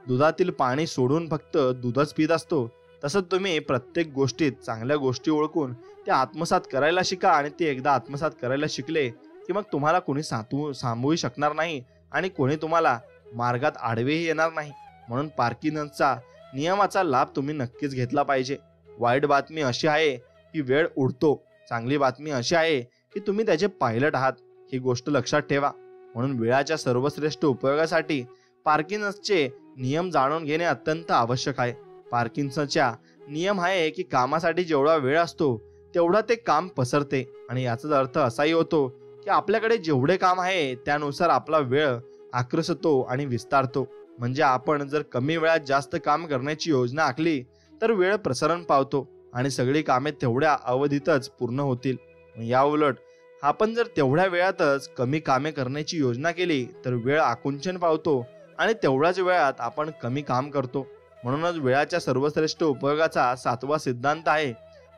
दुधातील पाणी सोडून फक्त दूधच पित असतो, तसंच तुम्ही प्रत्येक गोष्टीत चांगल्या गोष्टी ओळखून त्या आत्मसात करायला शिका. आणि ते एकदा आत्मसात करायला शिकले की मग तुम्हाला कोणी थांबवू शकणार नाही आणि कोणी तुम्हाला मार्गात आडवेही येणार नाही. म्हणून पार्किन्सनचा नियमाचा लाभ तुम्ही नक्कीच घेतला पाहिजे. वाईट बातमी अशी आहे की वेळ उडतो, चांगली बातमी अशी आहे की तुम्ही त्याचे पायलट आहात. ही गोष्ट लक्षात ठेवा. म्हणून वेळाच्या सर्वश्रेष्ठ उपयोगासाठी पार्किन्सनचे नियम जाणून घेणे अत्यंत आवश्यक आहे. पार्किन्सनचा नियम आहे की कामासाठी जेवढा वेळ असतो तेवढा ते काम पसरते. आणि याचा अर्थ असाही होतो की आपल्याकडे जेवढे काम आहे त्यानुसार आपला वेळ आक्रसतो आणि विस्तारतो. म्हणजे आपण जर कमी वेळात जास्त काम करण्याची योजना आखली तर वेळ प्रसरण पावतो आणि सगळी कामे तेवढ्या अवधीतच पूर्ण होतील. या उलट आपण जर तेवढ्या वेळातच कमी कामे करण्याची योजना केली तर वेळ आकुंचन पावतो आणि तेवढ्याच वेळात आपण कमी काम करतो. म्हणूनच वेळाच्या सर्वश्रेष्ठ उपयोगाचा 7वा सिद्धांत आहे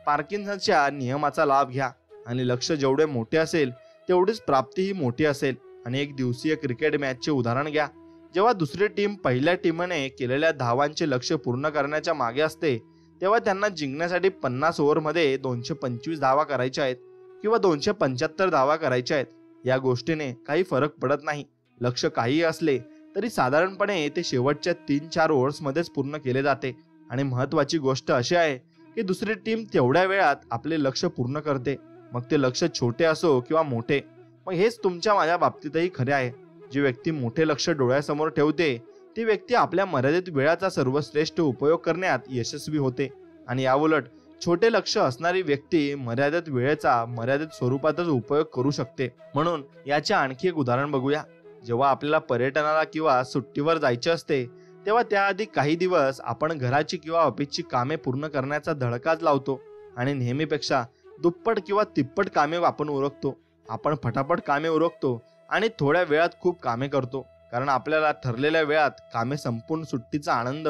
पार्किन्सनच्या नियमाचा लाभ घ्या. आणि लक्ष्य जेवढे मोठे असेल तेवढीच प्राप्तीही मोठी असेल. आणि एक दिवसीय क्रिकेट मॅचचे उदाहरण घ्या. जेव्हा दुसरी टीम पहिल्या टीमने केलेल्या धावांचे लक्ष्य पूर्ण करण्याच्या मागे असते तेव्हा त्यांना जिंकण्यासाठी 50 ओव्हरमध्ये 225 धावा करायच्या आहेत किंवा 275 धावा करायच्या आहेत. या गोष्टीने काही फरक पडत नाही. लक्ष्य काहीही असले तरी साधारणपणे ते शेवटच्या 3-4 ओव्हर्समध्येच पूर्ण केले जाते. आणि महत्त्वाची गोष्ट अशी आहे की दुसरी टीम तेवढ्या वेळात आपले लक्ष्य पूर्ण करते, मग ते लक्ष्य छोटे असो किंवा मोठे. मग हेच तुमच्या माझ्या बाबतीतही खरे आहे. जी व्यक्ती मोठे लक्ष्य डोळ्यासमोर ठेवते ती व्यक्ती आपल्या मर्यादित वेळाचा सर्वश्रेष्ठ उपयोग करण्यात यशस्वी होते. आणि याउलट छोटे लक्ष्य असणारी व्यक्ती मर्यादित वेळेचा मर्यादित स्वरूपातच उपयोग करू शकते. म्हणून याचे आणखी एक उदाहरण बघूया. जेव्हा आपल्याला पर्यटनाला किंवा सुट्टीवर जायचे असते तेव्हा त्याआधी काही दिवस आपण घराची किंवा ऑफिसची कामे पूर्ण करण्याचा धडकाच लावतो आणि नेहमीपेक्षा दुप्पट किंवा तिप्पट कामे आपण उरकतो. आपण फटाफट कामे उरकतो आणि थोड्या वेळात खूप कामे करतो, कारण आपल्याला ठरलेल्या वेळात कामे संपूर्ण सुट्टीचा आनंद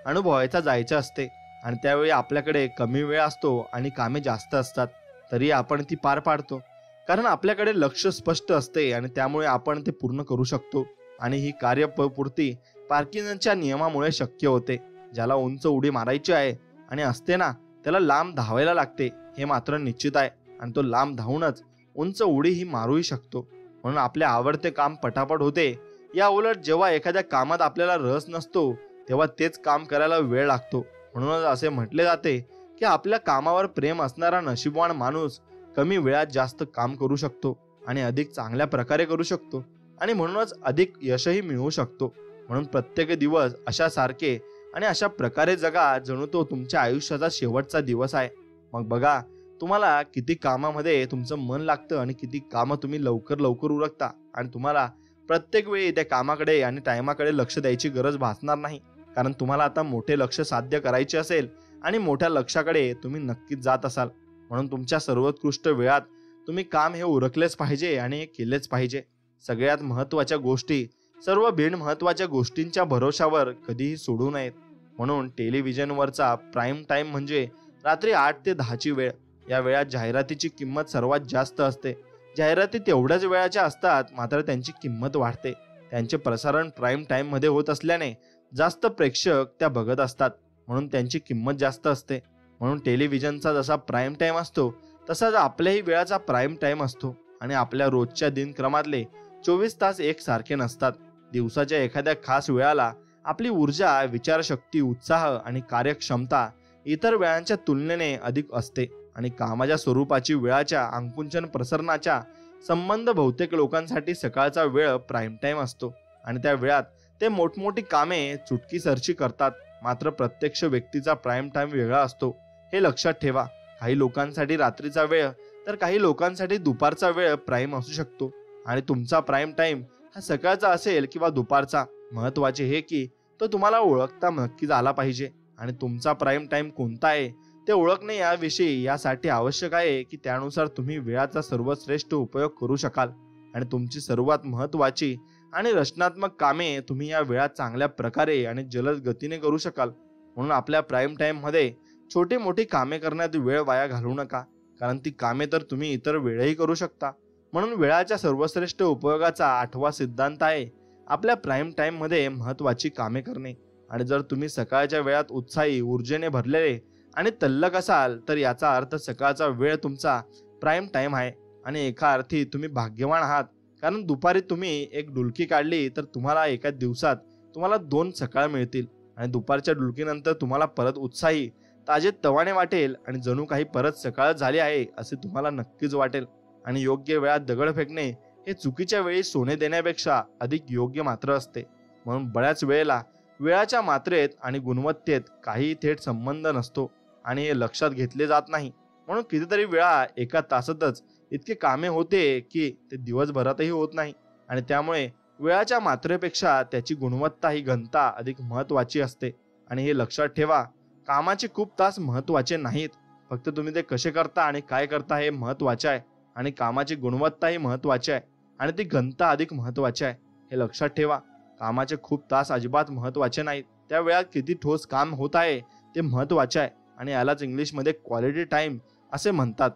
अनुभवायचा जायचे असते. आणि त्यावेळी आपल्याकडे कमी वेळ असतो आणि कामे जास्त असतात, तरी आपण ती पार पाडतो, कारण आपल्याकडे लक्ष्य स्पष्ट असते आणि त्यामुळे आपण ते पूर्ण करू शकतो. आणि ही कार्यपूर्ती पार्किन्सनच्या नियमामुळे शक्य होते. ज्याला उंच उडी मारायची आहे आणि असते ना, त्याला लांब धावायला लागते हे मात्र निश्चित आहे. आणि तो लांब धावूनच उंच उडी ही मारूही शकतो. म्हणून आपले आवडते काम पटापट होते. या उलट जेव्हा एखाद्या कामात आपल्याला रस नसतो तेव्हा तेच काम करायला वेळ लागतो. म्हणूनच असे म्हटले जाते की आपल्या कामावर प्रेम असणारा नशीबवान माणूस कमी वेळात जास्त काम करू शकतो आणि अधिक चांगल्या प्रकारे करू शकतो आणि म्हणूनच अधिक यशही मिळवू शकतो. म्हणून प्रत्येक दिवस अशा सारखे आणि अशा प्रकारे जगा जणू तो तुमच्या आयुष्याचा शेवटचा दिवस आहे. मग बघा तुम्हाला किती कामामध्ये तुमचं मन लागतं आणि किती कामं तुम्ही लवकर उरकता. आणि तुम्हाला प्रत्येक वेळी त्या कामाकडे आणि टायमाकडे लक्ष द्यायची गरज भासणार नाही, कारण तुम्हाला आता मोठे लक्ष्य साध्य करायचे असेल आणि मोठ्या लक्ष्याकडे तुम्ही नक्कीच जात असाल. म्हणून तुमच्या सर्वोत्कृष्ट वेळात तुम्ही काम हे उरकलेच पाहिजे आणि हे केलेच पाहिजे. सगळ्यात महत्त्वाच्या गोष्टी सर्व बिनमहत्त्वाच्या गोष्टींच्या भरोशावर कधीही सोडू नयेत. म्हणून टेलिव्हिजनवरचा प्राईम टाइम म्हणजे रात्री 8 ते 10ची वेळ. या वेळात जाहिरातीची किंमत सर्वात जास्त असते. जाहिराती तेवढ्याच वेळाच्या असतात, मात्र त्यांची किंमत वाढते. त्यांचे प्रसारण प्राईम टाइम मध्ये होत असल्याने जास्त प्रेक्षक त्या बघत असतात, म्हणून त्यांची किंमत जास्त असते. म्हणून टेलिव्हिजनचा जसा प्राईम टाइम असतो तसाच आपल्याही वेळाचा प्राईम टाइम असतो. आणि आपल्या रोजच्या दिनक्रमातले 24 तास एकसारखे नसतात. दिवसाच्या एखाद्या खास वेळाला आपली ऊर्जा, विचारशक्ती, उत्साह आणि कार्यक्षमता इतर वेळांच्या तुलनेने अधिक असते. आणि कामाच्या स्वरूपाची वेळाच्या आकुंचन प्रसरणाच्या संबंध बहुतेक लोकांसाठी सकाळचा वेळ प्राईम टाइम असतो आणि त्या वेळात ते मोठमोठी कामे चुटकीसरशी करतात. मात्र प्रत्यक्ष व्यक्तीचा प्राईम टाइम वेगळा असतो, हे लक्षात ठेवा. काही लोकांसाठी रात्रीचा वेळ तर काही लोकांसाठी दुपारचा वेळ प्राईम असू शकतो आणि तुमचा प्राईम टाइम हा सकाळचा असेल किंवा दुपारचा, महत्वाचे हे की तो तुम्हाला ओळखता नक्कीच आला पाहिजे आणि तुमचा प्राईम टाइम कोणता आहे ते ओळखणे यासाठी आवश्यक आहे की त्यानुसार तुम्ही वेळाचा सर्वश्रेष्ठ उपयोग करू शकाल आणि तुमची सर्वात महत्वाची आणि रचनात्मक कामे तुम्ही या वेळात चांगल्या प्रकारे आणि जलद गतीने करू शकाल. म्हणून आपल्या प्राईम टाइम मध्ये छोटी मोठी कामे करण्यात वेळ वाया घालवू नका, कारण ती कामे तर तुम्ही इतर वेळेही करू शकता. म्हणून वेळाच्या सर्वश्रेष्ठ उपयोगाचा 8वा सिद्धांत आहे आपल्या प्राईम टाइम मध्ये महत्वाची कामे करणे. आणि जर तुम्ही सकाळच्या वेळात उत्साही, ऊर्जेने भरलेले आणि तल्लख असाल तर याचा अर्थ सकाळचा वेळ तुमचा प्राईम टाइम आहे आणि एका अर्थी तुम्ही भाग्यवान आहात, कारण दुपारी तुम्ही एक डुलकी काढली तर तुम्हाला एका दिवसात 2 सकाळ मिळतील आणि दुपारच्या डुलकीनंतर तुम्हाला परत उत्साही, ताजे तवाने वाटेल आणि जणू काही परत सकाळ झाली आहे असे तुम्हाला नक्कीच वाटेल. आणि योग्य वेळात दगड फेकणे हे चुकीच्या वेळी सोने देण्यापेक्षा अधिक योग्य मात्र असते. म्हणून बऱ्याच वेळेला वेळाच्या मात्रेत आणि गुणवत्तेत काही थेट संबंध नसतो आणि हे लक्षात घेतले जात नाही. म्हणून कितीतरी वेळा एका तासातच इतके कामे होते की ते दिवसभरातही होत नाही आणि त्यामुळे वेळाच्या मात्रेपेक्षा त्याची गुणवत्ता ही घनता अधिक महत्वाची असते. आणि हे लक्षात ठेवा, कामाचे खूप तास महत्वाचे नाहीत, फक्त तुम्ही ते कसे करता आणि काय करता हे महत्वाचे आहे आणि कामाची गुणवत्ता ही महत्वाची आहे आणि ती घनता अधिक महत्वाची आहे. हे लक्षात ठेवा, कामाचे खूप तास अजिबात महत्वाचे नाहीत, त्या वेळात किती ठोस काम होत आहे ते महत्वाचे आहे आणि यालाच इंग्लिशमध्ये क्वालिटी टाइम असे म्हणतात.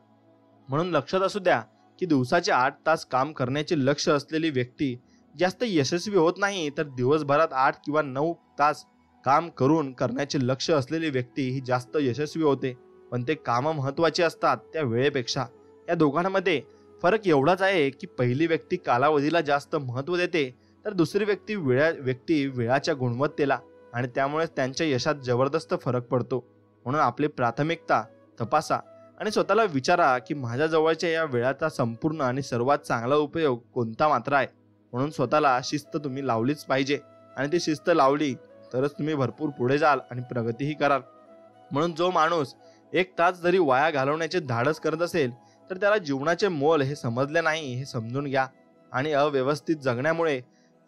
म्हणून लक्षात असू द्या की दिवसाचे 8 तास काम करण्याचे लक्ष्य असलेली व्यक्ती जास्त यशस्वी होत नाही, तर दिवसभरात 8 किंवा 9 तास काम करण्याचे लक्ष्य असलेली व्यक्ती ही जास्त यशस्वी होते. पण ते काम महत्वाचे असतात त्या वेळेपेक्षा. या दोघांमध्ये फरक एवढाच आहे की पहिली व्यक्ती कालावधीला जास्त महत्व देते तर दुसरी व्यक्ती वेळाच्या गुणवत्तेला, आणि त्यामुळेच त्यांच्या यशात जबरदस्त फरक पडतो. म्हणून आपली प्राथमिकता तपासा आणि स्वतःला विचारा की माझ्या जवळच्या या वेळाचा संपूर्ण आणि सर्वात चांगला उपयोग कोणता मात्र आहे. म्हणून स्वतःला शिस्त तुम्ही लावलीच पाहिजे आणि ती शिस्त लावली तरच तुम्ही भरपूर पुढे जाल आणि प्रगतीही कराल. म्हणून जो माणूस 1 तास जरी वाया घालवण्याचे धाडस करत असेल तर त्याला जीवनाचे मोल हे समजले नाही हे समजून घ्या. आणि अव्यवस्थित जगण्यामुळे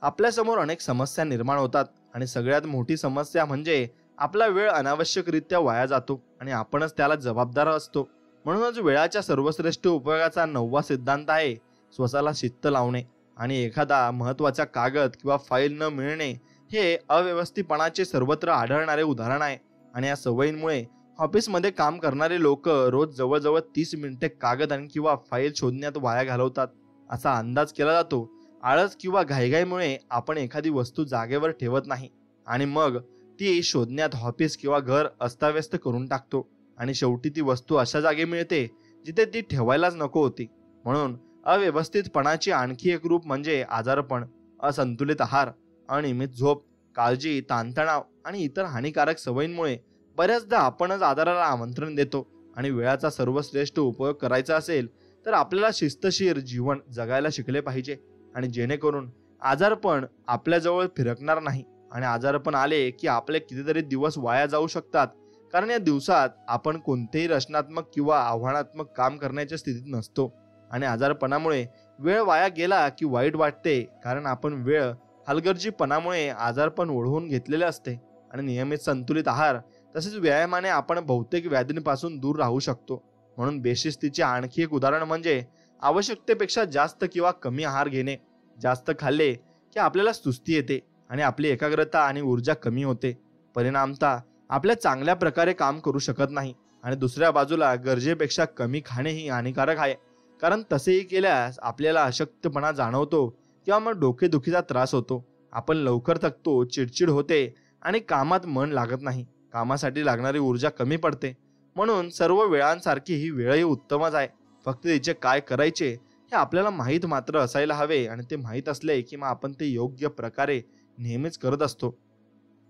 आपल्यासमोर अनेक समस्या निर्माण होतात आणि सगळ्यात मोठी समस्या म्हणजे आपला वेळ अनावश्यकरित्या वाया जातो आणि आपणच त्याला जबाबदार असतो. म्हणूनच वेळाच्या सर्वश्रेष्ठ उपयोगाचा 9वा सिद्धांत आहे स्वतःला शिस्त लावणे. आणि एखादा महत्वाचा कागद किंवा फाईल न मिळणे हे अव्यवस्थितपणाचे सर्वत्र आढळणारे उदाहरण आहे. आणि या सवयींमुळे ऑफिसमध्ये काम करणारे लोक रोज जवळजवळ 30 मिनिटे कागद आणि किंवा फाईल शोधण्यात वाया घालवतात असा अंदाज केला जातो. आळस किंवा घाईघाईमुळे आपण एखादी वस्तू जागेवर ठेवत नाही आणि मग ती शोधण्यात ऑफिस किंवा घर अस्ताव्यस्त करून टाकतो आणि शेवटी ती वस्तू अशा जागी मिळते जिथे ती ठेवायलाच नको होती. म्हणून अव्यवस्थितपणाची आणखी एक रूप म्हणजे आजारपण, असंतुलित आहार, अनियमित झोप, काळजी, ताणतणाव आणि इतर हानिकारक सवयींमुळे बऱ्याचदा आपणच आजाराला आमंत्रण देतो. आणि वेळाचा सर्वश्रेष्ठ उपयोग करायचा असेल तर आपल्याला शिस्तशीर जीवन जगायला शिकले पाहिजे आणि जेणेकरून आजारपण आपल्याजवळ फिरकणार नाही. आणि आजारपण आले की आपले कितीतरी दिवस वाया जाऊ शकतात, कारण या दिवसात आपण कोणतेही रचनात्मक किंवा आव्हानात्मक काम करण्याच्या स्थितीत नसतो. आणि आजारपणामुळे वेळ वाया गेला की वाईट वाटते, कारण आपण वेळ हलगर्जीपणामुळे आजारपण ओढवून घेतलेले असते. आणि नियमित संतुलित आहार तसेच व्यायामाने आपण बहुतेक व्याधींपासून दूर राहू शकतो. म्हणून बेशिस्तीचे आणखी एक उदाहरण म्हणजे आवश्यकतेपेक्षा जास्त किंवा कमी आहार घेणे. जास्त खाल्ले की आपल्याला सुस्ती येते आणि आपली एकाग्रता आणि ऊर्जा कमी होते. परिणामतः आपल्या चांगल्या प्रकारे काम करू शकत नाही. आणि दुसऱ्या बाजूला गरजेपेक्षा कमी खाणेही हानिकारक आहे, कारण तसेही केल्यास आपल्याला अशक्तपणा जाणवतो किंवा मग डोकेदुखीचा त्रास होतो. आपण लवकर थकतो, चिडचिड होते आणि कामात मन लागत नाही. कामासाठी लागणारी ऊर्जा कमी पडते. म्हणून सर्व वेळांसारखी ही वेळही उत्तमच आहे, फक्त तिचे काय करायचे हे आपल्याला माहीत मात्र असायला हवे. आणि ते माहीत असले की मग आपण ते योग्य प्रकारे नेहमीच करत असतो.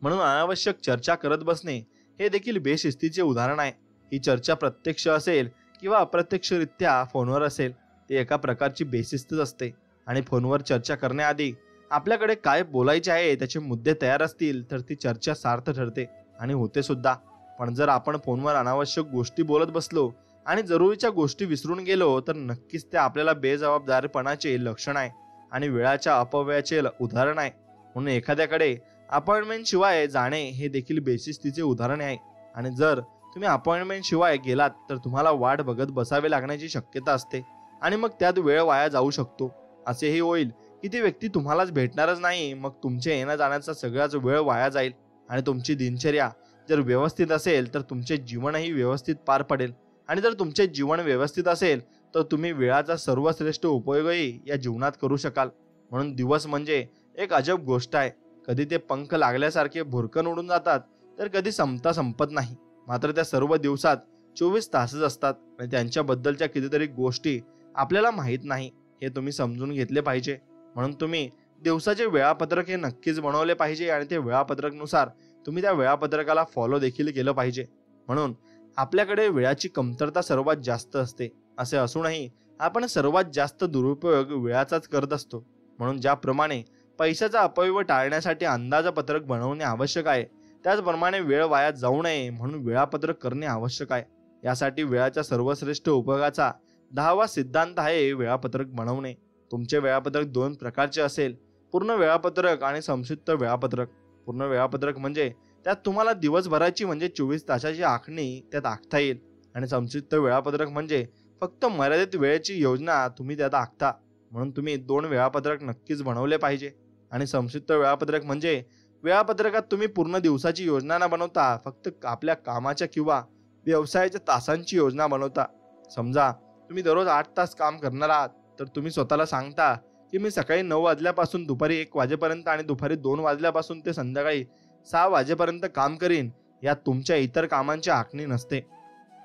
म्हणून अनावश्यक चर्चा करत बसणे हे देखील बेशिस्तीचे उदाहरण आहे. ही चर्चा प्रत्यक्ष असेल किंवा अप्रत्यक्षरित्या फोनवर असेल, ते एका प्रकारची बेशिस्तच असते. आणि फोनवर चर्चा करण्याआधी आपल्याकडे काय बोलायचे आहे त्याचे मुद्दे तयार असतील तर ती चर्चा सार्थ ठरते आणि होते सुद्धा. पण जर आपण फोनवर अनावश्यक गोष्टी बोलत बसलो आणि जरुरीच्या गोष्टी विसरून गेलो तर नक्कीच ते आपल्याला बेजबाबदारपणाचे लक्षण आहे आणि वेळाच्या अपव्ययाचे उदाहरण आहे. म्हणून एखाद्याकडे अपॉइंटमेंट शिवाय जाणे हे देखील बेशिस्तीचे उदाहरण आहे. आणि जर तुम्ही अपॉइंटमेंट शिवाय गेलात तर तुम्हाला वाट बघत बसावे लागण्याची शक्यता असते आणि मग त्यात वेळ वाया जाऊ शकतो. असेही होईल की ती व्यक्ती तुम्हालाच भेटणारच नाही, मग तुमच्या येण्या जाण्याचा सगळाच वेळ वाया जाईल. आणि तुमची दिनचर्या जर व्यवस्थित असेल तर तुमचे जीवनही व्यवस्थित पार पडेल. आणि जर तुमचे जीवन व्यवस्थित असेल तर तुम्ही वेळाचा सर्वश्रेष्ठ उपयोगही या जीवनात करू शकाल. म्हणून दिवस म्हणजे एक अजब गोष्ट आहे. कधी ते पंख लागल्यासारखे भुरकन उडून जातात तर कधी संपत नाही. मात्र त्या सर्व दिवसात 24 तासच असतात आणि त्यांच्याबद्दलच्या कितीतरी गोष्टी आपल्याला माहीत नाही, हे तुम्ही समजून घेतले पाहिजे. म्हणून तुम्ही दिवसाचे वेळापत्रक हे नक्कीच बनवले पाहिजे आणि ते वेळापत्रकनुसार तुम्ही त्या वेळापत्रकाला फॉलो देखील केलं पाहिजे. म्हणून आपल्याकडे वेळाची कमतरता सर्वात जास्त असते. असे असूनही आपण सर्वात जास्त दुरुपयोग वेळाचाच करत असतो. म्हणून ज्याप्रमाणे पैशाचा अपव्यय टाळण्यासाठी अंदाजपत्रक बनवणे आवश्यक आहे, त्याचप्रमाणे वेळ वाया जाऊ नये म्हणून वेळापत्रक करणे आवश्यक आहे. यासाठी वेळाच्या सर्वश्रेष्ठ उपयोगाचा 10वा सिद्धांत आहे वेळापत्रक बनवणे. तुमचे वेळापत्रक 2 प्रकारचे असेल, पूर्ण वेळापत्रक आणि संक्षिप्त वेळापत्रक. पूर्ण वेळापत्रक म्हणजे त्यात तुम्हाला दिवसभराची म्हणजे 24 तासाची आखणी त्यात आखता येईल. आणि संक्षिप्त वेळापत्रक म्हणजे फक्त मर्यादित वेळेची योजना तुम्ही त्यात आखता. म्हणून तुम्ही 2 वेळापत्रक नक्कीच बनवले पाहिजे. आणि संक्षिप्त वेळापत्रक म्हणजे वेळापत्रकात तुम्ही पूर्ण दिवसाची योजना न बनवता फक्त आपल्या कामाच्या किंवा व्यवसायाच्या तासांची योजना बनवता. समजा तुम्ही दररोज 8 तास काम करणार आहात तर तुम्ही स्वतःला सांगता की मी सकाळी 9 वाजल्यापासून दुपारी 1 वाजेपर्यंत आणि दुपारी 2 वाजल्यापासून ते संध्याकाळी 6 वाजेपर्यंत काम करीन. यात तुमच्या इतर कामांची आखणी नसते,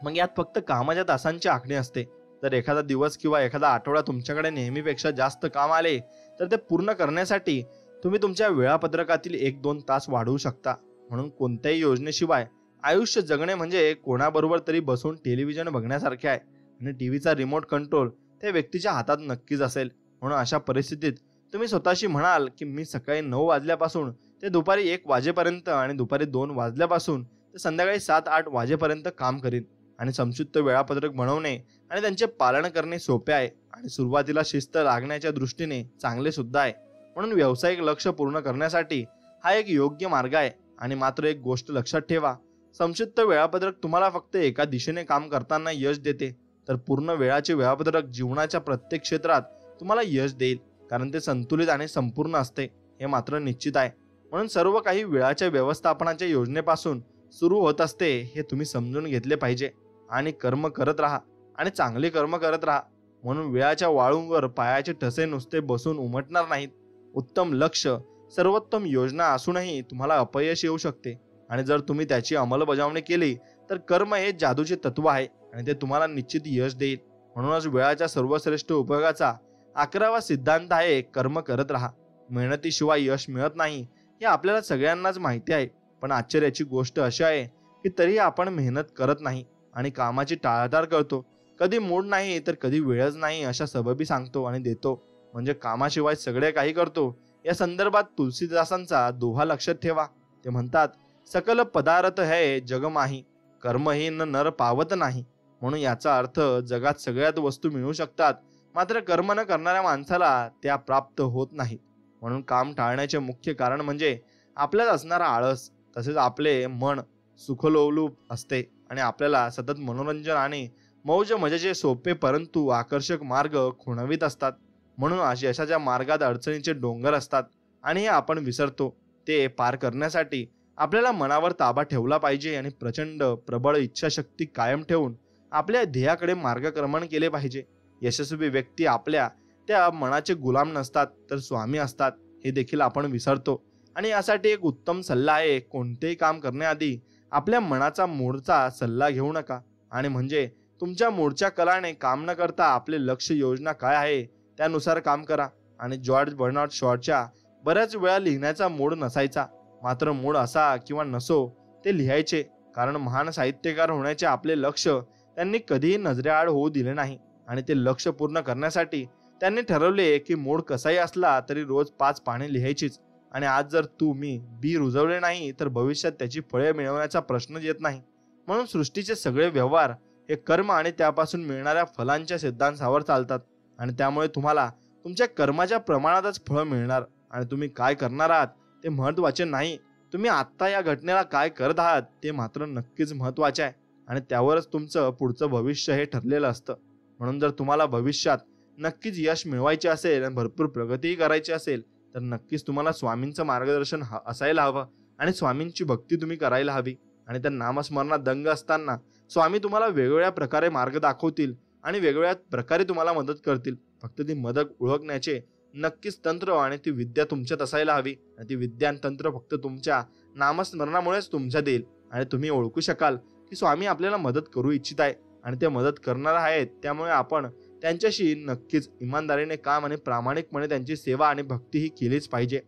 मग यात फक्त कामाच्या तासांची आखणी असते. जर एखादा दिवस किंवा एखादा आठवडा तुमच्याकडे नेहमीपेक्षा जास्त काम आले तर ते पूर्ण करण्यासाठी तुम्ही तुमच्या वेळापत्रकातील 1-2 तास वाढवू शकता. म्हणून कोणत्याही योजनेशिवाय आयुष्य जगणे म्हणजे कोणाबरोबर तरी बसून टेलिव्हिजन बघण्यासारखे आहे आणि टीव्हीचा रिमोट कंट्रोल त्या व्यक्तीच्या हातात नक्कीच असेल. म्हणून अशा परिस्थितीत तुम्ही स्वतःशी म्हणाल की मी सकाळी 9 वाजल्यापासून ते दुपारी 1 वाजेपर्यंत आणि दुपारी 2 वाजल्यापासून ते संध्याकाळी 7-8 वाजेपर्यंत काम करीन. आणि संक्षिप्त वेळापत्रक बनवणे आणि त्यांचे पालन करणे सोपे आहे आणि सुरुवातीला शिस्त लागण्याच्या दृष्टीने चांगले सुद्धा आहे. म्हणून व्यावसायिक लक्ष्य पूर्ण करण्यासाठी हा एक योग्य मार्ग आहे. आणि मात्र एक गोष्ट लक्षात ठेवा, संक्षिप्त वेळापत्रक तुम्हाला फक्त एका दिशेने काम करताना यश देते, तर पूर्ण वेळाचे वेळापत्रक जीवनाच्या प्रत्येक क्षेत्रात तुम्हाला यश देईल, कारण ते संतुलित आणि संपूर्ण असते, हे मात्र निश्चित आहे. म्हणून सर्व काही वेळाच्या व्यवस्थापनाच्या योजनेपासून सुरू होत असते, हे तुम्ही समजून घेतले पाहिजे. आणि कर्म करत राहा आणि चांगले कर्म करत राहा. म्हणून वेळाच्या वाळूंवर पायाचे ठसे नुसते बसून उमटणार नाहीत. उत्तम लक्ष, सर्वोत्तम योजना असूनही तुम्हाला अपयश येऊ शकते आणि जर तुम्ही त्याची अंमलबजावणी केली तर कर्म हे जादूचे तत्व आहे आणि ते तुम्हाला निश्चित यश देईल. म्हणूनच वेळाच्या सर्वश्रेष्ठ उपयोगाचा 11वा सिद्धांत आहे कर्म करत राहा. मेहनतीशिवाय यश मिळत नाही हे आपल्याला सगळ्यांनाच माहिती आहे, पण आश्चर्याची गोष्ट अशी आहे की तरीही आपण मेहनत करत नाही आणि कामाची टाळाटाळ करतो. कधी मूड नाही तर कधी वेळच नाही अशा सबबी सांगतो आणि देतो, म्हणजे कामाशिवाय सगळे काही करतो. या संदर्भात तुलसीदासांचा दोहा लक्षात ठेवा. ते म्हणतात, सकल पदार्थ है जग माही, कर्महीन नर पावत नाही. म्हणून याचा अर्थ जगात सगळ्यात वस्तू मिळू शकतात, मात्र कर्म न करणाऱ्या माणसाला त्या प्राप्त होत नाहीत. म्हणून काम टाळण्याचे मुख्य कारण म्हणजे आपल्यात असणारा आळस. तसेच आपले मन सुखलोलूप असते आणि आपल्याला सतत मनोरंजन आणि मौज मजेचे सोपे परंतु आकर्षक मार्ग खुणवीत असतात. म्हणून यशाच्या मार्गात अडचणीचे डोंगर असतात आणि हे आपण विसरतो. ते पार करण्यासाठी आपल्याला मनावर ताबा ठेवला पाहिजे आणि प्रचंड प्रबळ इच्छाशक्ती कायम ठेवून आपल्या ध्येयाकडे मार्गक्रमण केले पाहिजे. यशस्वी व्यक्ती आपल्या त्या मनाचे गुलाम नसतात तर स्वामी असतात, हे देखील आपण विसरतो. आणि यासाठी एक उत्तम सल्ला आहे, कोणतेही काम करण्याआधी आपल्या मनाचा मूळचा सल्ला घेऊ नका. आणि म्हणजे तुमच्या मूळच्या कलाने काम न करता आपले लक्ष योजना काय आहे त्यानुसार काम करा. आणि जॉर्ज बर्नार्ड शॉच्या बऱ्याच वेळा लिहिण्याचा मूड नसायचा, मात्र मूड असा किंवा नसो ते लिहायचे, कारण महान साहित्यकार होण्याचे आपले लक्ष त्यांनी कधीही नजरेआड होऊ दिले नाही आणि ते लक्ष्य पूर्ण करण्यासाठी त्यांनी ठरवले की मूड कसाही असला तरी रोज 5 पाने लिहायचीच. आणि आज जर तुम्ही बी रुजवले नाही तर भविष्यात त्याची फळे मिळवण्याचा प्रश्नच येत नाही. म्हणून सृष्टीचे सगळे व्यवहार हे कर्म आणि त्यापासून मिळणाऱ्या फलांच्या सिद्धांतावर चालतात आणि त्यामुळे तुम्हाला तुमच्या कर्माच्या प्रमाणातच फळ मिळणार. आणि तुम्ही काय करणार आहात ते महत्त्वाचे नाही, तुम्ही आत्ता या घटनेला काय करत आहात ते मात्र नक्कीच महत्त्वाचे आहे आणि त्यावरच तुमचं पुढचं भविष्य हे ठरलेलं असतं. म्हणून जर तुम्हाला भविष्यात नक्कीच यश मिळवायचे असेल आणि भरपूर प्रगतीही करायची असेल तर नक्कीच तुम्हाला स्वामींचं मार्गदर्शन असायला हवं आणि स्वामींची भक्ती तुम्ही करायला हवी. आणि त्या नामस्मरणात दंग असताना स्वामी तुम्हाला वेगवेगळ्या प्रकारे मार्ग दाखवतील आणि वेगवेगळ्या प्रकारे तुम्हाला मदत करतील. फक्त ती मदत ओळखण्याचे नक्कीच तंत्र आणि ती विद्या तुमच्यात असायला हवी. आणि ती विद्या आणि तंत्र फक्त तुमच्या नामस्मरणामुळेच तुमच्यात येईल आणि तुम्ही ओळखू शकाल की स्वामी आपल्याला मदत करू इच्छित आहे आणि ते मदत करणार आहेत. त्यामुळे आपण त्यांच्याशी नक्कीच इमानदारीने काम आणि प्रामाणिकपणे त्यांची सेवा आणि भक्ती ही केलीच पाहिजे.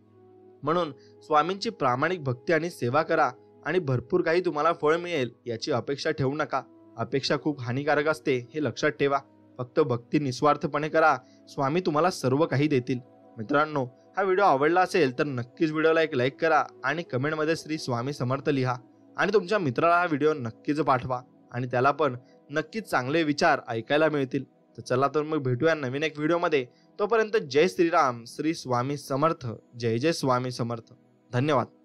म्हणून स्वामींची प्रामाणिक भक्ती आणि सेवा करा आणि भरपूर काही तुम्हाला फळ मिळेल याची अपेक्षा ठेवू नका. अपेक्षा खूप हानिकारक असते हे लक्षात ठेवा. फक्त भक्ती निस्वार्थपणे करा, स्वामी तुम्हाला सर्व काही देतील. मित्रांनो, हा व्हिडिओ आवडला असेल तर नक्कीच व्हिडिओला एक लाईक करा आणि कमेंटमध्ये श्री स्वामी समर्थ लिहा आणि तुमच्या मित्राला हा व्हिडिओ नक्कीच पाठवा आणि त्याला पण नक्कीच चांगले विचार ऐकायला मिळतील. तर चला तर मग भेटूया नवीन एक व्हिडिओमध्ये. तोपर्यंत जय श्रीराम, श्री स्वामी समर्थ. जय जय स्वामी समर्थ. धन्यवाद.